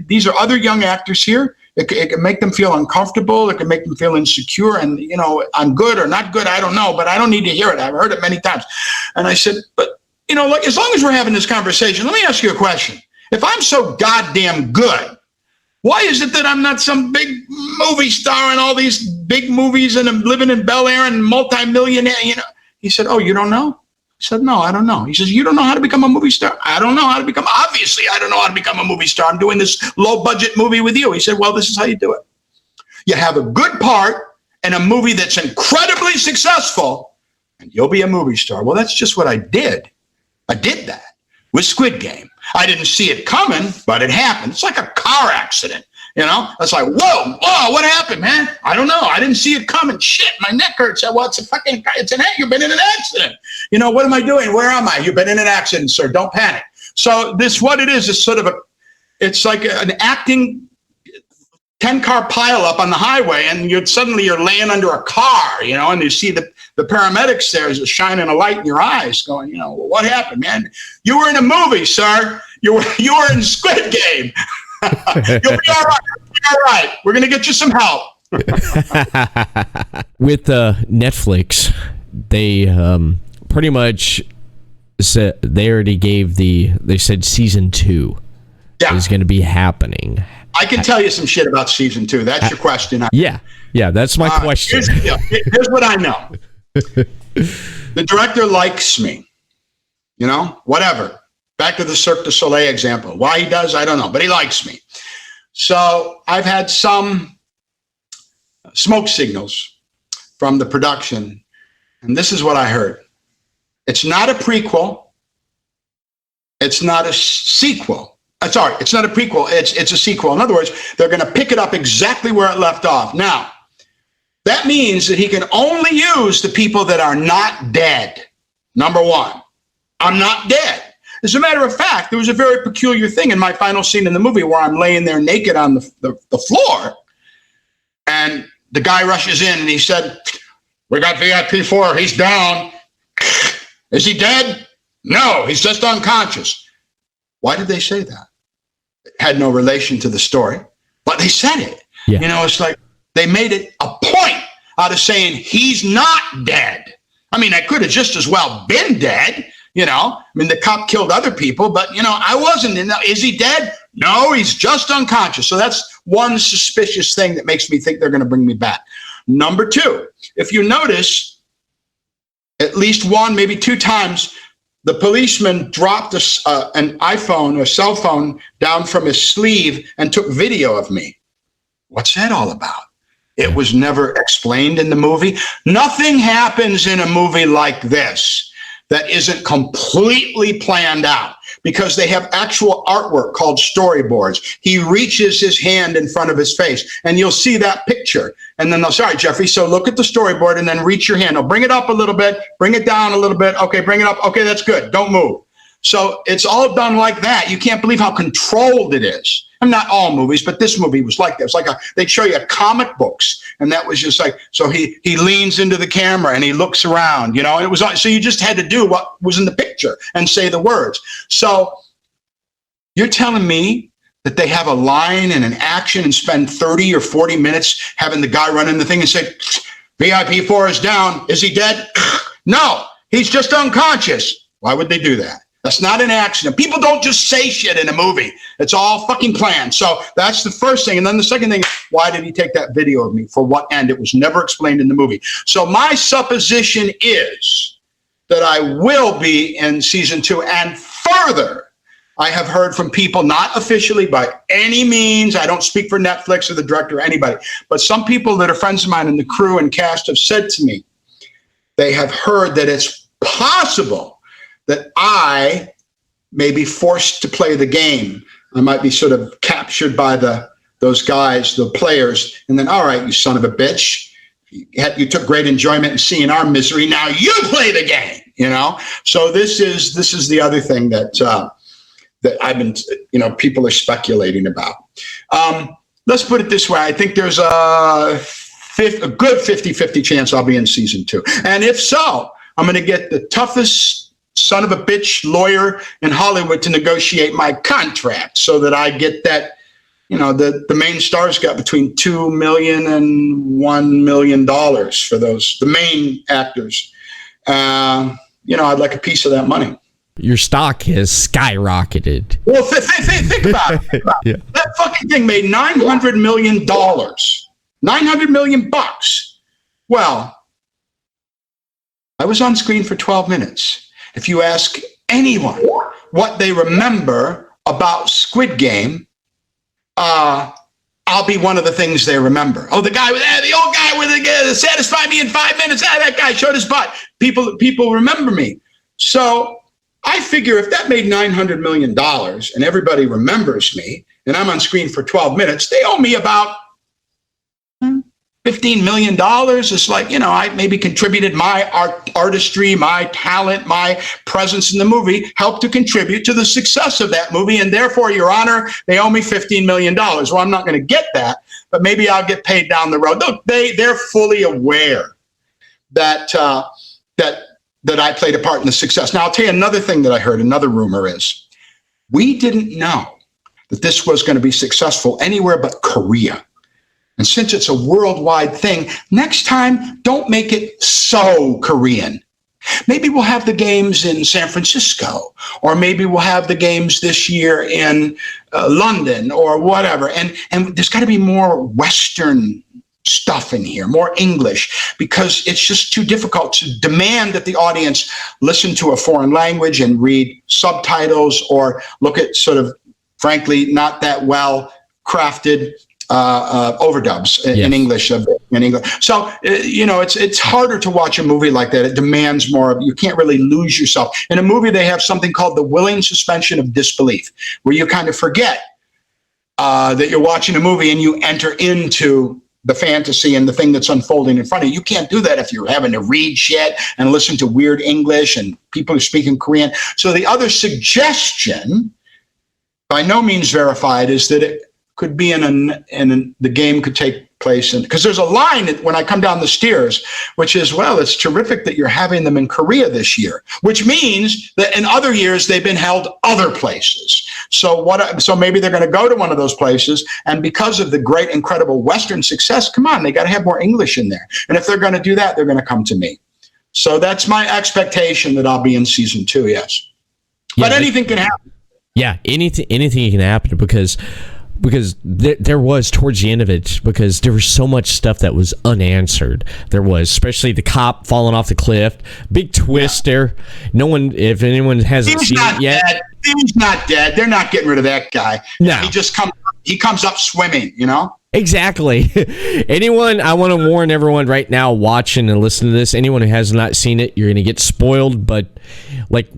These are other young actors here. It can make them feel uncomfortable. It can make them feel insecure. And, I'm good or not good. I don't know, but I don't need to hear it. I've heard it many times. And I said, but, like, as long as we're having this conversation, let me ask you a question. If I'm so goddamn good, why is it that I'm not some big movie star in all these big movies and I'm living in Bel Air and multi-millionaire? He said, oh, you don't know? I said, no, I don't know. He says, you don't know how to become a movie star? I don't know how to become, obviously, I don't know how to become a movie star. I'm doing this low budget movie with you. He said, well, this is how you do it. You have a good part in a movie that's incredibly successful and you'll be a movie star. Well, that's just what I did. I did that with Squid Game. I didn't see it coming, but it happened. It's like a car accident, It's like, whoa, what happened, man? I don't know. I didn't see it coming. Shit, my neck hurts. Well, you've been in an accident. What am I doing? Where am I? You've been in an accident, sir. Don't panic. So what it is sort of it's like an acting 10-car pileup on the highway, and you're laying under a car, and you see the paramedics there is shining a light in your eyes going, well, what happened, man? You were in a movie, sir. You were in Squid Game. You'll be all right. All right. We're going to get you some help. With Netflix, they pretty much said they already they said season 2 is going to be happening. I can tell you some shit about season 2. That's your question. Yeah, that's my question. Here's what I know. The director likes me, whatever. Back to the Cirque du Soleil example. Why he does, I don't know, but he likes me. So I've had some smoke signals from the production, and this is what I heard. It's not a prequel. It's not a sequel. Sorry, it's not a prequel. It's a sequel. In other words, they're going to pick it up exactly where it left off. Now, that means that he can only use the people that are not dead. Number one, I'm not dead. As a matter of fact, there was a very peculiar thing in my final scene in the movie where I'm laying there naked on the floor, and the guy rushes in and he said, we got VIP4. He's down. Is he dead? No, he's just unconscious. Why did they say that? It had no relation to the story, but they said it. Yeah. It's like they made it a point out of saying he's not dead. I mean, I could have just as well been dead. The cop killed other people, but, I wasn't. Is he dead? No, he's just unconscious. So that's one suspicious thing that makes me think they're going to bring me back. Number two, if you notice, at least one, maybe two times, the policeman dropped an iPhone or cell phone down from his sleeve and took video of me. What's that all about? It was never explained in the movie. Nothing happens in a movie like this that isn't completely planned out. because they have actual artwork called storyboards. He reaches his hand in front of his face, and you'll see that picture. And then they'll say, all right, Geoffrey, so look at the storyboard and then reach your hand. They'll bring it up a little bit, bring it down a little bit. Okay, bring it up. Okay, that's good. Don't move. So it's all done like that. You can't believe how controlled it is. And not all movies, but this movie was like that. It's like they'd show you comic books, and that was just like, so he leans into the camera and he looks around, you know, and it was so you just had to do what was in the picture and say the words. So you're telling me that they have a line and an action and spend 30 or 40 minutes having the guy run in the thing and say, VIP 4 is down. Is he dead? No, he's just unconscious. Why would they do that? That's not an accident. People don't just say shit in a movie. It's all fucking planned. So that's the first thing. And then the second thing, why did he take that video of me? For what end? It was never explained in the movie. So my supposition is that I will be in season 2. And further, I have heard from people, not officially by any means, I don't speak for Netflix or the director or anybody, but some people that are friends of mine in the crew and cast have said to me, they have heard that it's possible that I may be forced to play the game. I might be sort of captured by those guys, the players, and then, all right, you son of a bitch, you took great enjoyment in seeing our misery. Now you play the game, you know? So this is the other thing that I've been, you know, people are speculating about. Let's put it this way. I think there's a good 50-50 chance I'll be in season 2. And if so, I'm going to get the toughest son of a bitch lawyer in Hollywood to negotiate my contract so that I get that, you know, the main stars got between $2 million and $1 million for the main actors. You know, I'd like a piece of that money. Your stock has skyrocketed. Well, think about it. Yeah. That fucking thing made $900 million. $900 million bucks. Well, I was on screen for 12 minutes. If you ask anyone what they remember about Squid Game, I'll be one of the things they remember. Oh, the old guy with the satisfy me in 5 minutes. That guy showed his butt. People remember me. So I figure if that made $900 million and everybody remembers me and I'm on screen for 12 minutes, they owe me about $15 million. It's like, you know, I maybe contributed my artistry, my talent, my presence in the movie, helped to contribute to the success of that movie. And therefore, Your Honor, they owe me $15 million. Well, I'm not going to get that, but maybe I'll get paid down the road. Look, they're fully aware that I played a part in the success. Now, I'll tell you another thing that I heard, another rumor is, we didn't know that this was going to be successful anywhere but Korea. And since it's a worldwide thing, next time, don't make it so Korean. Maybe we'll have the games in San Francisco, or maybe we'll have the games this year in London or whatever. And there's got to be more Western stuff in here, more English, because it's just too difficult to demand that the audience listen to a foreign language and read subtitles or look at sort of, frankly, not that well crafted overdubs in English. So, you know, it's harder to watch a movie like that. It demands more of you. Can't really lose yourself. In a movie, they have something called the willing suspension of disbelief, where you kind of forget that you're watching a movie and you enter into the fantasy and the thing that's unfolding in front of you. You can't do that if you're having to read shit and listen to weird English and people who speak in Korean. So the other suggestion, by no means verified, is that it could be the game could take place in, because there's a line when I come down the stairs, which is, well, it's terrific that you're having them in Korea this year, which means that in other years they've been held other places. So maybe they're going to go to one of those places, and because of the great, incredible Western success, come on, they got to have more English in there. And if they're going to do that, they're going to come to me. So that's my expectation, that I'll be in season 2. Yes, but anything can happen. Yeah, anything can happen because there was, towards the end of it, because there was so much stuff that was unanswered. There was, especially the cop falling off the cliff. Big twist there. No one, if anyone hasn't seen it yet. He's not dead. They're not getting rid of that guy. No. He comes up swimming, you know? Exactly. Anyone, I want to warn everyone right now watching and listening to this, anyone who has not seen it, you're going to get spoiled. But, like,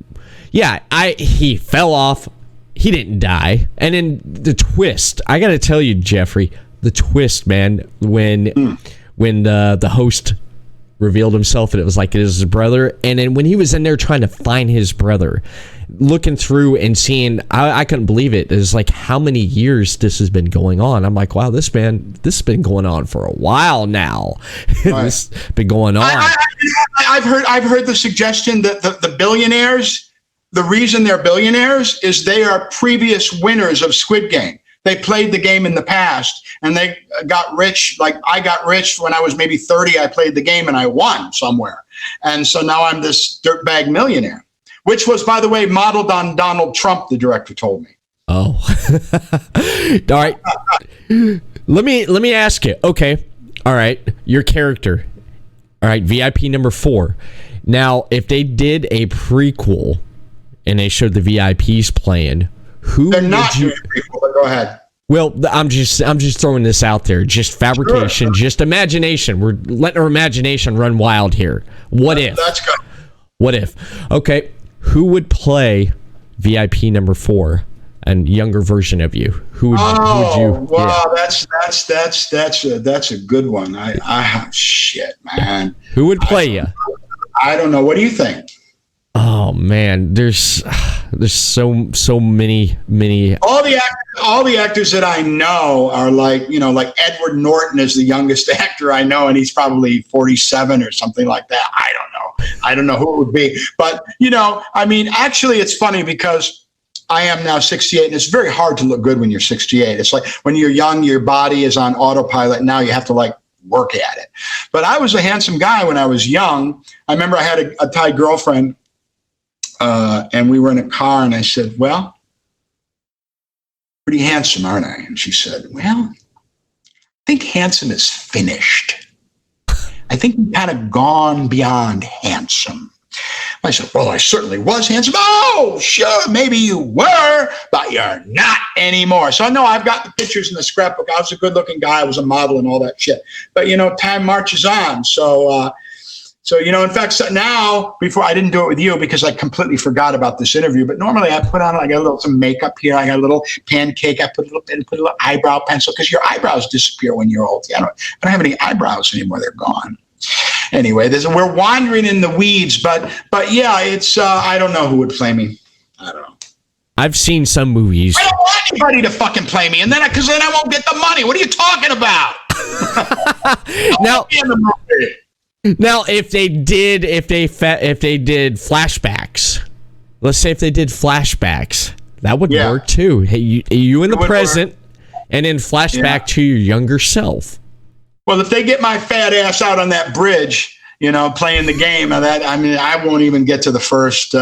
yeah, he fell off. He didn't die. And then the twist, I got to tell you, Geoffrey, the twist, man, when the host revealed himself and it was like it was his brother. And then when he was in there trying to find his brother, looking through and seeing, I couldn't believe it. It's like how many years this has been going on. I'm like, wow, this has been going on for a while now. Right. This has been going on. I've heard the suggestion that the billionaires, the reason they're billionaires is they are previous winners of Squid Game. They played the game in the past and they got rich. Like I got rich when I was maybe 30. I played the game and I won somewhere. And so now I'm this dirtbag millionaire, which was, by the way, modeled on Donald Trump, the director told me. Oh. All right. Let me ask you. Okay. All right. Your character. All right. VIP number 4. Now, if they did a prequel and they showed the VIPs playing, who They're would not you... doing prequel, but go ahead. Well, I'm just throwing this out there. Just fabrication, sure. Just imagination. We're letting our imagination run wild here. What if? That's good. What if? Okay. Who would play VIP number 4, and younger version of you? Who would you? Wow, yeah. that's a good one. Shit, man. Who would play you? I don't know. What do you think? Oh man, there's so many. All the actors that I know are like Edward Norton is the youngest actor I know, and he's probably 47 or something like that. I don't know who it would be, but actually, it's funny because I am now 68, and it's very hard to look good when you're 68. It's like when you're young, your body is on autopilot. Now you have to work at it. But I was a handsome guy when I was young. I remember I had a Thai girlfriend. And we were in a car, and I said, well, pretty handsome, aren't I? And she said, well, I think handsome is finished. I think you've kind of gone beyond handsome. I said, well, I certainly was handsome. Oh, sure, maybe you were, but you're not anymore. So I know I've got the pictures in the scrapbook. I was a good-looking guy. I was a model and all that shit. But, time marches on. So, in fact, now, before I didn't do it with you because I completely forgot about this interview, but normally I put on, I got some makeup here. I got a little pancake. I put a little eyebrow pencil because your eyebrows disappear when you're old. I don't have any eyebrows anymore. They're gone. Anyway, we're wandering in the weeds, but yeah, it's, I don't know who would play me. I don't know. I've seen some movies. I don't want anybody to fucking play me, and because then I won't get the money. What are you talking about? Now, if they did flashbacks, let's say if they did flashbacks, that would work too. Hey, you in the present, and then flashback to your younger self. Well, if they get my fat ass out on that bridge, playing the game, I won't even get to the first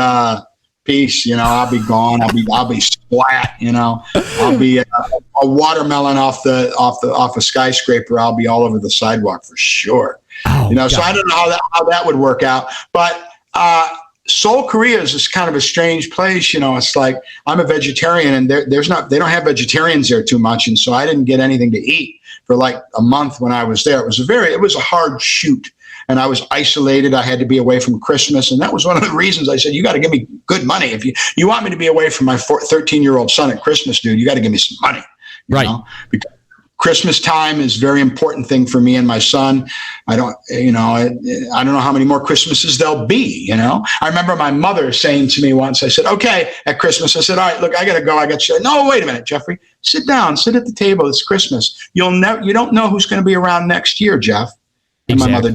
piece. I'll be gone. I'll be splat. I'll be a watermelon off a skyscraper. I'll be all over the sidewalk for sure. Oh, so I don't know how that would work out. But Seoul, Korea is kind of a strange place. It's like I'm a vegetarian, and they don't have vegetarians there too much, and so I didn't get anything to eat for like a month when I was there. It was a hard shoot, and I was isolated. I had to be away from Christmas, and that was one of the reasons I said, you got to give me good money. If you want me to be away from my 13-year-old son at Christmas, dude, you got to give me some money. Right. Because Christmas time is a very important thing for me and my son. I don't know how many more Christmases there'll be, I remember my mother saying to me once, I said, okay, at Christmas, I said, all right, look, I got to go. I got you. No, wait a minute, Geoffrey, sit down, sit at the table. It's Christmas. You don't know who's going to be around next year, Jeff. And exactly.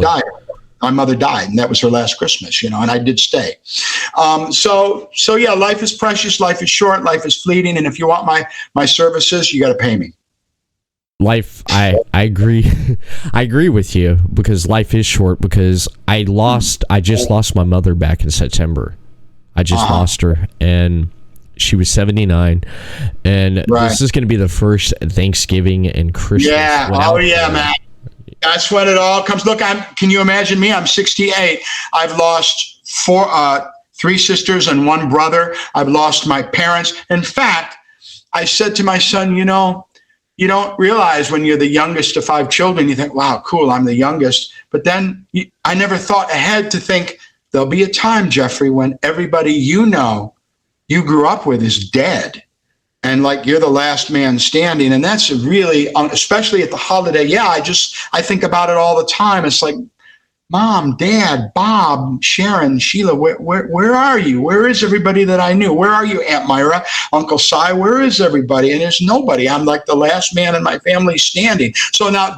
My mother died, and that was her last Christmas, and I did stay. So yeah, life is precious. Life is short. Life is fleeting. And if you want my services, you got to pay me. Life, I agree. I agree with you because life is short. Because I just lost my mother back in September. I just lost her, and she was 79. And this is going to be the first Thanksgiving and Christmas. Yeah. Oh yeah, man. That's when it all comes. Look, can you imagine me? I'm 68. I've lost 3 sisters and 1 brother. I've lost my parents. In fact, I said to my son, you don't realize when you're the youngest of 5 children, you think, wow, cool, I'm the youngest. But then I never thought ahead to think there'll be a time, Geoffrey, when everybody you grew up with is dead. And like you're the last man standing. And that's really, especially at the holiday. Yeah, I think about it all the time. It's like, Mom, Dad, Bob, Sharon, Sheila, where are you? Where is everybody that I knew? Where are you, Aunt Myra, Uncle Si? Where is everybody? And there's nobody. I'm like the last man in my family standing. So now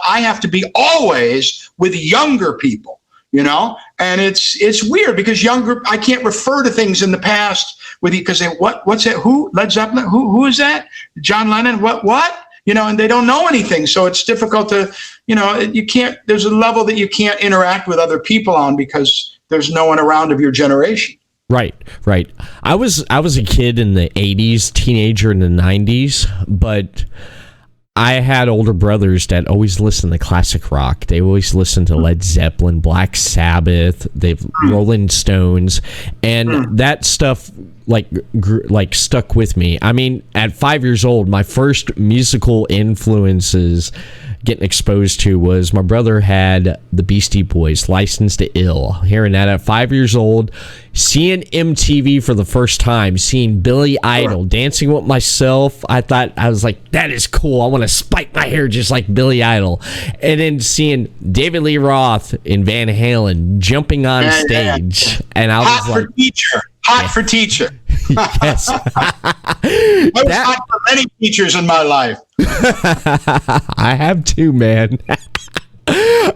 I have to be always with younger people, and it's weird because I can't refer to things in the past with you because what's that? Who? Led Zeppelin? Who is that? John Lennon? What? And they don't know anything. So it's difficult to, you can't, there's a level that you can't interact with other people on because there's no one around of your generation. Right. I was a kid in the 80s, teenager in the 90s, but I had older brothers that always listened to classic rock. They always listened to Led Zeppelin, Black Sabbath, Rolling Stones, and that stuff like stuck with me. I mean, at 5 years old, my first musical influences getting exposed to was my brother had the Beastie Boys, Licensed to Ill. Hearing that at 5 years old, seeing MTV for the first time, seeing Billy Idol, dancing with myself. I was like, that is cool. I want to spike my hair just like Billy Idol. And then seeing David Lee Roth in Van Halen jumping on stage. And I was Hot for teacher. Yes. I was hot for many teachers in my life. I have too, man.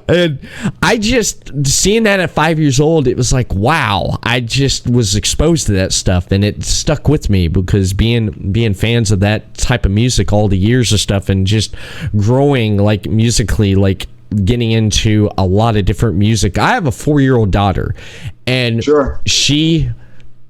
And I just seeing that at 5 years old, it was like, wow, I just was exposed to that stuff and it stuck with me because being fans of that type of music all the years of stuff and just growing like musically, like getting into a lot of different music. I have a 4-year-old daughter and she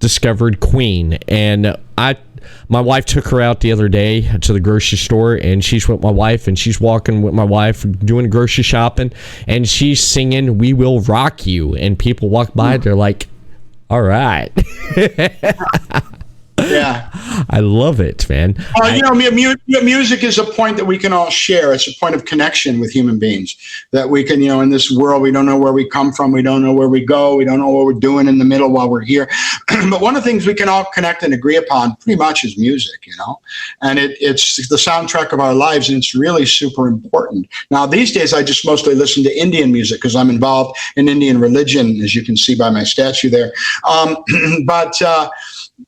discovered Queen, and my wife took her out the other day to the grocery store, and she's with my wife, and she's walking with my wife doing grocery shopping, and she's singing "We Will Rock You," and people walk by, they're like, all right. Yeah, I love it, man. Music is a point that we can all share. It's a point of connection with human beings that we can, in this world, we don't know where we come from. We don't know where we go. We don't know what we're doing in the middle while we're here. But one of the things we can all connect and agree upon pretty much is music, and it's the soundtrack of our lives. And it's really super important. Now, these days, I just mostly listen to Indian music because I'm involved in Indian religion, as you can see by my statue there.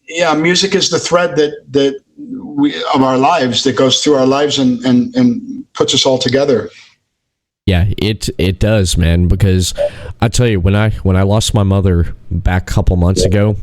Yeah, music is the thread that of our lives that goes through our lives and puts us all together. Yeah, it does, man. Because I tell you, when I lost my mother back a couple months ago,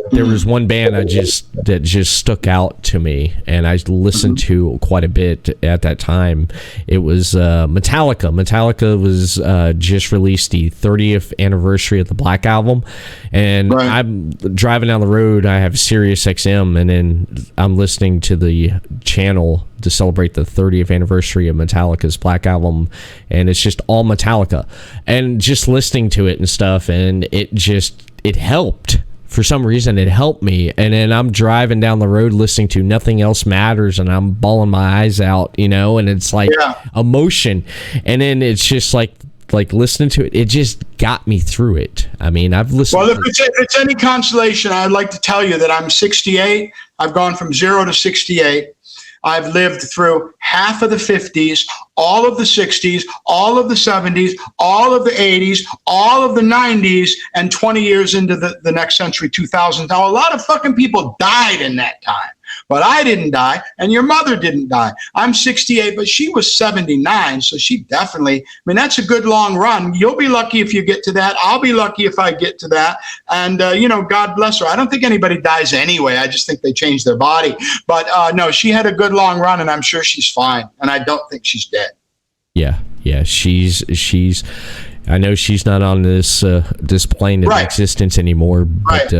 there was one band that just stuck out to me, and I listened to quite a bit at that time. It was Metallica. Metallica was just released the 30th anniversary of the Black Album, and I'm driving down the road. I have Sirius XM, and then I'm listening to the channel to celebrate the 30th anniversary of Metallica's Black Album, and it's just all Metallica, and just listening to it and stuff, and it helped. For some reason, it helped me. And then I'm driving down the road listening to Nothing Else Matters, and I'm bawling my eyes out, and it's like emotion. And then it's just like listening to it, it just got me through it. I mean, I've listened. Well, if it's any consolation, I'd like to tell you that I'm 68. I've gone from 0 to 68. I've lived through half of the 50s, all of the 60s, all of the 70s, all of the 80s, all of the 90s, and 20 years into the next century, 2000. Now, a lot of fucking people died in that time, but I didn't die, and your mother didn't die. I'm 68, but she was 79, so she definitely, that's a good long run. You'll be lucky if you get to that. I'll be lucky if I get to that, and, God bless her. I don't think anybody dies anyway. I just think they change their body, but no, she had a good long run, and I'm sure she's fine, and I don't think she's dead. Yeah, she's I know she's not on this plane of existence anymore, but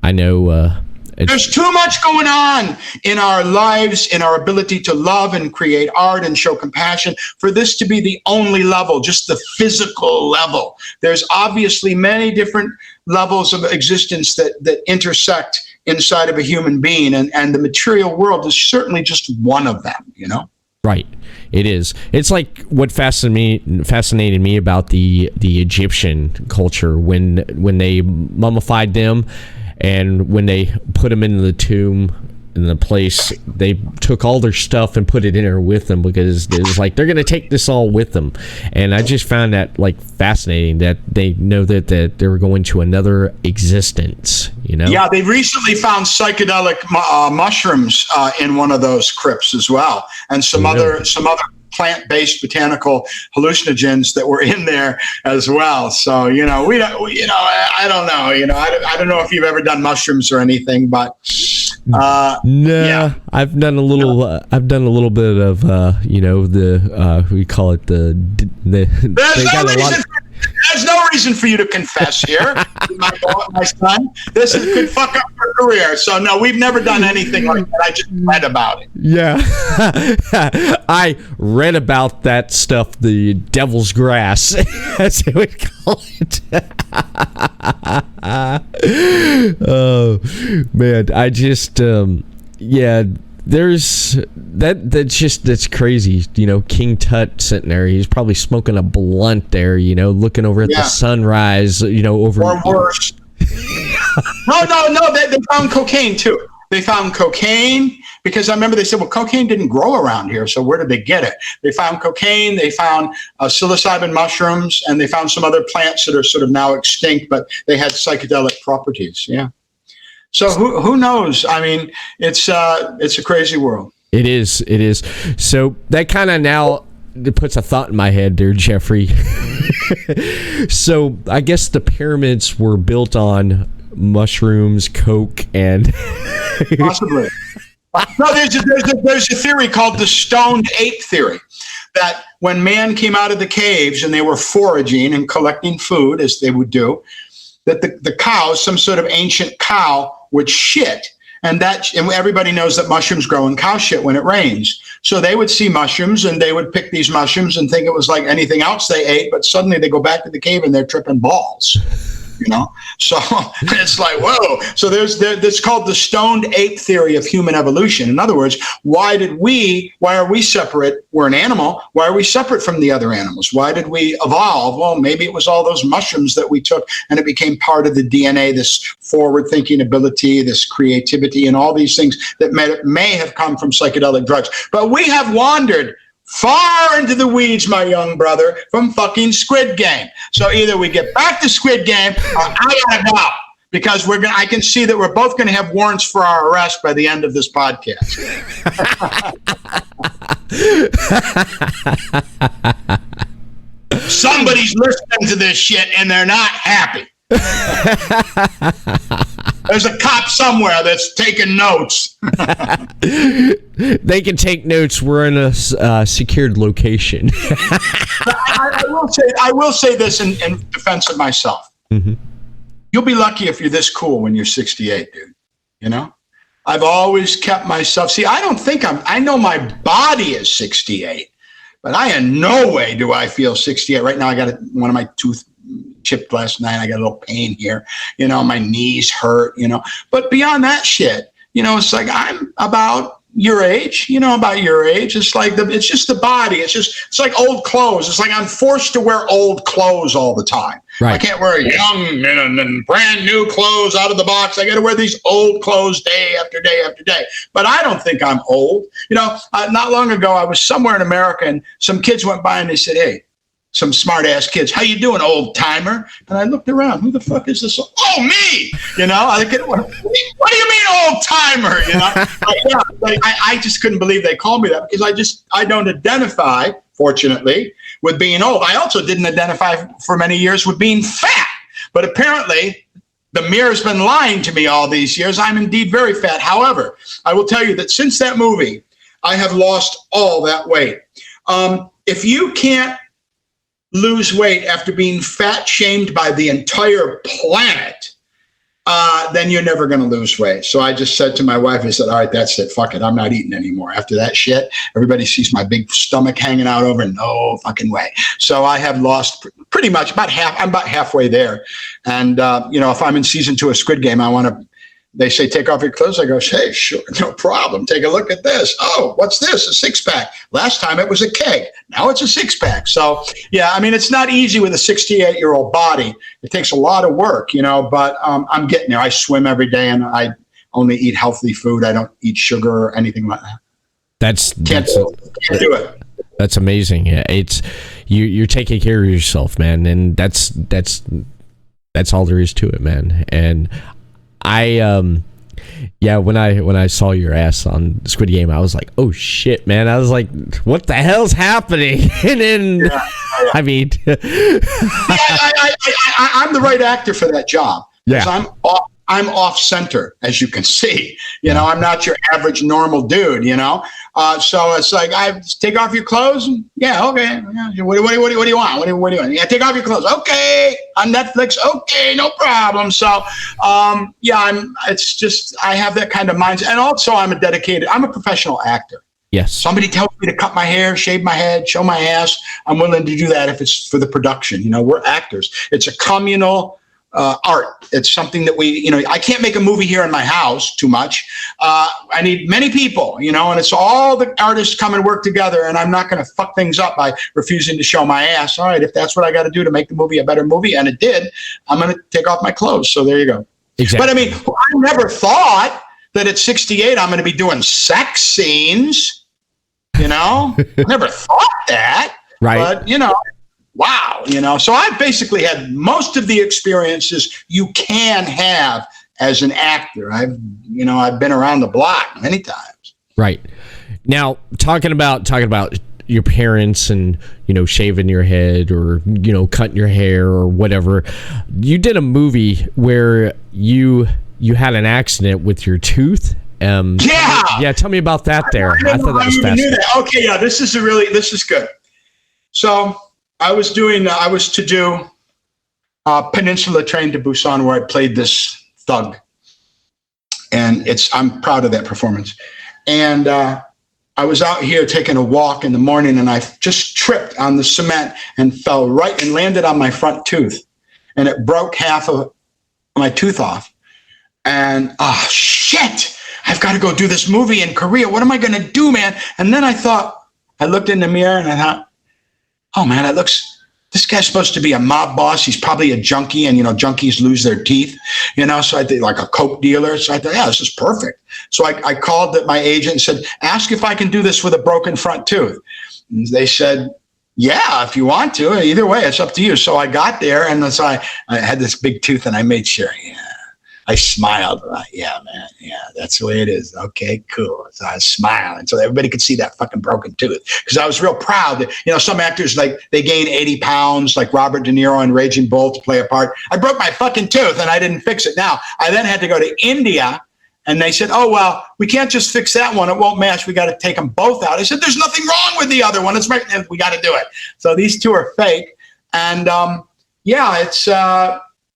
I know there's too much going on in our lives, in our ability to love and create art and show compassion for this to be the only level, just the physical level. There's obviously many different levels of existence that intersect inside of a human being, and the material world is certainly just one of them, you know? Right. It is. It's like what fascinated me about the Egyptian culture when they mummified them, and when they put them in the tomb, in the place, they took all their stuff and put it in there with them, because it was like they're going to take this all with them. And I just found that like fascinating, that they know that they were going to another existence, you know? Yeah, they recently found psychedelic mushrooms in one of those crypts as well, and some other plant-based botanical hallucinogens that were in there as well. So, you know, I don't know, you know, I don't know if you've ever done mushrooms or anything, but no, yeah. I've done a little bit of you know, the we call it the there's no reason for you to confess here, my son. This could fuck up your career. So no, we've never done anything like that. I just read about it. Yeah, I read about that stuff. The devil's grass, as they would call it. Oh man, I just yeah. There's that's crazy, you know. King Tut sitting there, he's probably smoking a blunt there, you know, looking over at the sunrise, you know, over or worse. No, they found cocaine too. They found cocaine, because I remember they said, well, cocaine didn't grow around here, so where did they get it? They found cocaine, they found psilocybin mushrooms, and they found some other plants that are sort of now extinct, but they had psychedelic properties. Yeah. So who knows? I mean, it's a crazy world. It is. So that kind of now puts a thought in my head there, Geoffrey. So I guess the pyramids were built on mushrooms, coke, and possibly. No, there's a theory called the Stoned Ape Theory, that when man came out of the caves and they were foraging and collecting food, as they would do, that the cows, some sort of ancient cow, would shit. And everybody knows that mushrooms grow in cow shit when it rains. So they would see mushrooms and they would pick these mushrooms and think it was like anything else they ate, but suddenly they go back to the cave and they're tripping balls. You know, so it's like, whoa. So that's called the Stoned Ape Theory of human evolution. In other words, why are we separate? We're an animal. Why are we separate from the other animals? Why did we evolve? Well, maybe it was all those mushrooms that we took and it became part of the DNA, this forward thinking ability, this creativity, and all these things that may have come from psychedelic drugs. But we have wandered far into the weeds, my young brother, from fucking Squid Game. So either we get back to Squid Game or I gotta go, because I can see that we're both going to have warrants for our arrest by the end of this podcast. Somebody's listening to this shit and they're not happy. There's a cop somewhere that's taking notes. They can take notes. We're in a secured location. I will say this in defense of myself. Mm-hmm. You'll be lucky if you're this cool when you're 68, dude. You know? I've always kept myself. See, I know my body is 68, but I in no way do I feel 68. Right now, I got one of my tooth chipped last night. I got a little pain here, you know, my knees hurt, you know, but beyond that shit, you know, it's like, I'm about your age, It's like it's just the body. It's like old clothes. It's like I'm forced to wear old clothes all the time. Right. I can't wear young and brand new clothes out of the box. I got to wear these old clothes day after day after day. But I don't think I'm old. You know, not long ago, I was somewhere in America and some kids went by and they said, hey, some smart ass kids, how you doing, old timer? And I looked around, who the fuck is this? Oh, me! You know, what do you mean, old timer? You know, I just couldn't believe they called me that, because I don't identify, fortunately, with being old. I also didn't identify for many years with being fat, but apparently the mirror's been lying to me all these years. I'm indeed very fat. However, I will tell you that since that movie, I have lost all that weight. If you can't lose weight after being fat shamed by the entire planet, then you're never going to lose weight. So I just said to my wife, I said, all right, that's it. Fuck it. I'm not eating anymore. After that shit, everybody sees my big stomach hanging out over. No fucking way. So I have lost pretty much I'm about halfway there. And, you know, if I'm in season 2 of Squid Game, I want to they say, take off your clothes. I go, hey, sure, no problem. Take a look at this. Oh, what's this? A six-pack. Last time it was a keg. Now it's a six-pack. So, yeah, I mean, it's not easy with a 68-year-old body. It takes a lot of work, but I'm getting there. I swim every day, and I only eat healthy food. I don't eat sugar or anything like that. Can't do it. That's amazing. Yeah, it's you're taking care of yourself, man, and that's all there is to it, man. And when I saw your ass on Squid Game, I was like, oh shit, man. I was like, what the hell's happening? And then, I mean, I'm the right actor for that job. Yeah. I'm off center, as you can see. I'm not your average normal dude. So it's like, I take off your clothes. And, yeah, okay. What do you want? What do you want? Yeah, take off your clothes. Okay, on Netflix. Okay, no problem. So, it's just I have that kind of mindset, and also I'm a professional actor. Yes. Somebody tells me to cut my hair, shave my head, show my ass. I'm willing to do that if it's for the production. We're actors. It's a communal art. It's something that I can't make a movie here in my house too much. I need many people, and it's all the artists come and work together, and I'm not going to fuck things up by refusing to show my ass. All right, if that's what I got to do to make the movie a better movie, and it did, I'm going to take off my clothes. So there you go. Exactly. But I mean, I never thought that at 68, I'm going to be doing sex scenes, I never thought that. Right. But, wow, so I've basically had most of the experiences you can have as an actor. I've been around the block many times. Right. Now, talking about your parents and, shaving your head or, cutting your hair or whatever, you did a movie where you had an accident with your tooth. Yeah, tell me about that there. I thought that was fascinating. Okay, yeah, this is good. So I was to do Peninsula Train to Busan, where I played this thug, and I'm proud of that performance. And I was out here taking a walk in the morning, and I just tripped on the cement and fell right and landed on my front tooth, and it broke half of my tooth off. And oh shit, I've got to go do this movie in Korea. What am I going to do, man? And then I looked in the mirror and I thought, oh man, this guy's supposed to be a mob boss. He's probably a junkie, and junkies lose their teeth, so I did like a coke dealer. So I thought, yeah, this is perfect. So I called my agent and said, ask if I can do this with a broken front tooth. And they said, yeah, if you want to. Either way, it's up to you. So I got there, and so I had this big tooth, and I made sure, I smiled. Yeah, man. Yeah, that's the way it is. Okay, cool. So I smiled, and so everybody could see that fucking broken tooth, because I was real proud that, some actors, like, they gain 80 pounds, like Robert De Niro in Raging Bull, to play a part. I broke my fucking tooth, and I didn't fix it. Now, I then had to go to India, and they said, oh, well, we can't just fix that one. It won't match. We got to take them both out. I said, there's nothing wrong with the other one. It's right. We got to do it. So these two are fake. And, it's...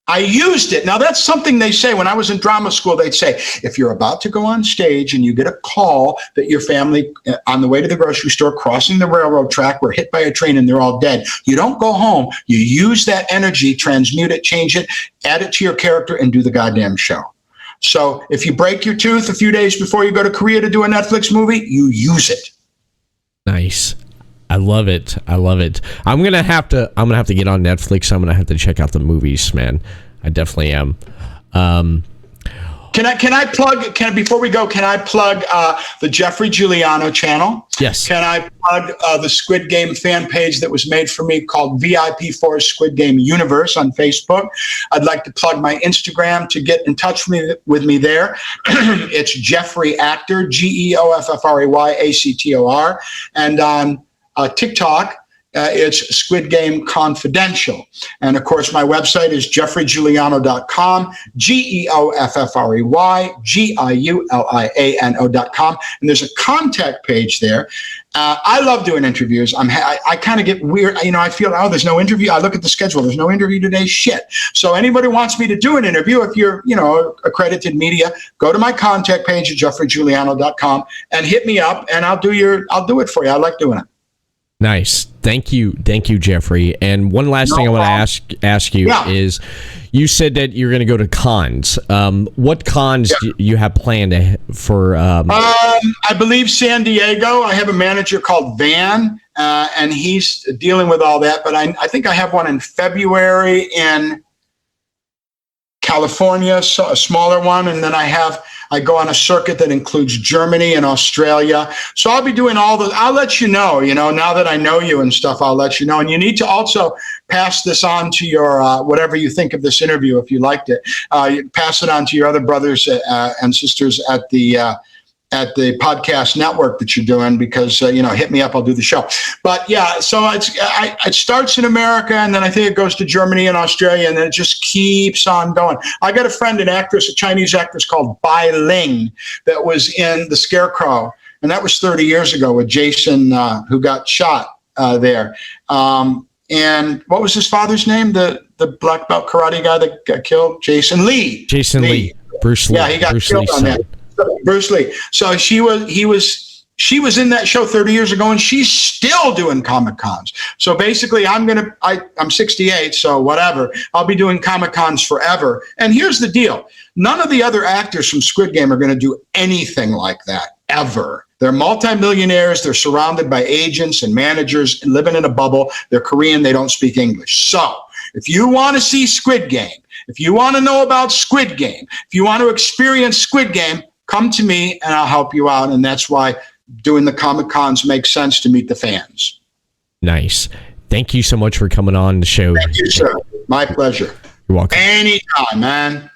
I used it. Now, that's something they say. When I was in drama school, they'd say, if you're about to go on stage and you get a call that your family on the way to the grocery store, crossing the railroad track, were hit by a train and they're all dead, you don't go home. You use that energy, transmute it, change it, add it to your character, and do the goddamn show. So if you break your tooth a few days before you go to Korea to do a Netflix movie, you use it. Nice. I love it. I'm gonna have to get on Netflix. I'm gonna have to check out the movies, man. I definitely am. Can I plug? Before we go, can I plug the Geoffrey Giuliano channel? Yes. Can I plug the Squid Game fan page that was made for me called VIP4 Squid Game Universe on Facebook? I'd like to plug my Instagram to get in touch with me there. It's Geoffrey Actor, Geoffrey Actor, and on TikTok, it's Squid Game Confidential. And of course, my website is geoffreygiuliano.com, GeoffreyGiuliano.com. And there's a contact page there. I love doing interviews. I kind of get weird. I feel, there's no interview. I look at the schedule. There's no interview today. Shit. So anybody wants me to do an interview, if you're, accredited media, go to my contact page at geoffreygiuliano.com and hit me up, and I'll do it for you. I like doing it. Nice. Thank you, Geoffrey. And one last thing I want to ask you is, you said that you're going to go to cons. What cons do you have planned for? I believe San Diego. I have a manager called Van, and he's dealing with all that. But I think I have one in February in California, so a smaller one, and then I go on a circuit that includes Germany and Australia. So I'll be doing all the. I'll let you know. Now that I know you and stuff, I'll let you know. And you need to also pass this on to your whatever you think of this interview. If you liked it, pass it on to your other brothers and sisters at the podcast network that you're doing, because hit me up, I'll do the show. But yeah, so it starts in America, and then I think it goes to Germany and Australia, and then it just keeps on going. I got a friend, a Chinese actress called Bai Ling, that was in The Scarecrow, and that was 30 years ago with Jason, who got shot there. And what was his father's name? The black belt karate guy that got killed? Jason Lee. Bruce Lee. Yeah, he got killed on that. Bruce Lee. So she was in that show 30 years ago, and she's still doing Comic Cons. So basically, I'm 68, so whatever. I'll be doing Comic Cons forever. And here's the deal: none of the other actors from Squid Game are going to do anything like that ever. They're multimillionaires. They're surrounded by agents and managers and living in a bubble. They're Korean. They don't speak English. So if you want to see Squid Game, if you want to know about Squid Game, if you want to experience Squid Game, come to me and I'll help you out. And that's why doing the Comic Cons makes sense, to meet the fans. Nice. Thank you so much for coming on the show. Thank you, sir. My pleasure. You're welcome. Anytime, man.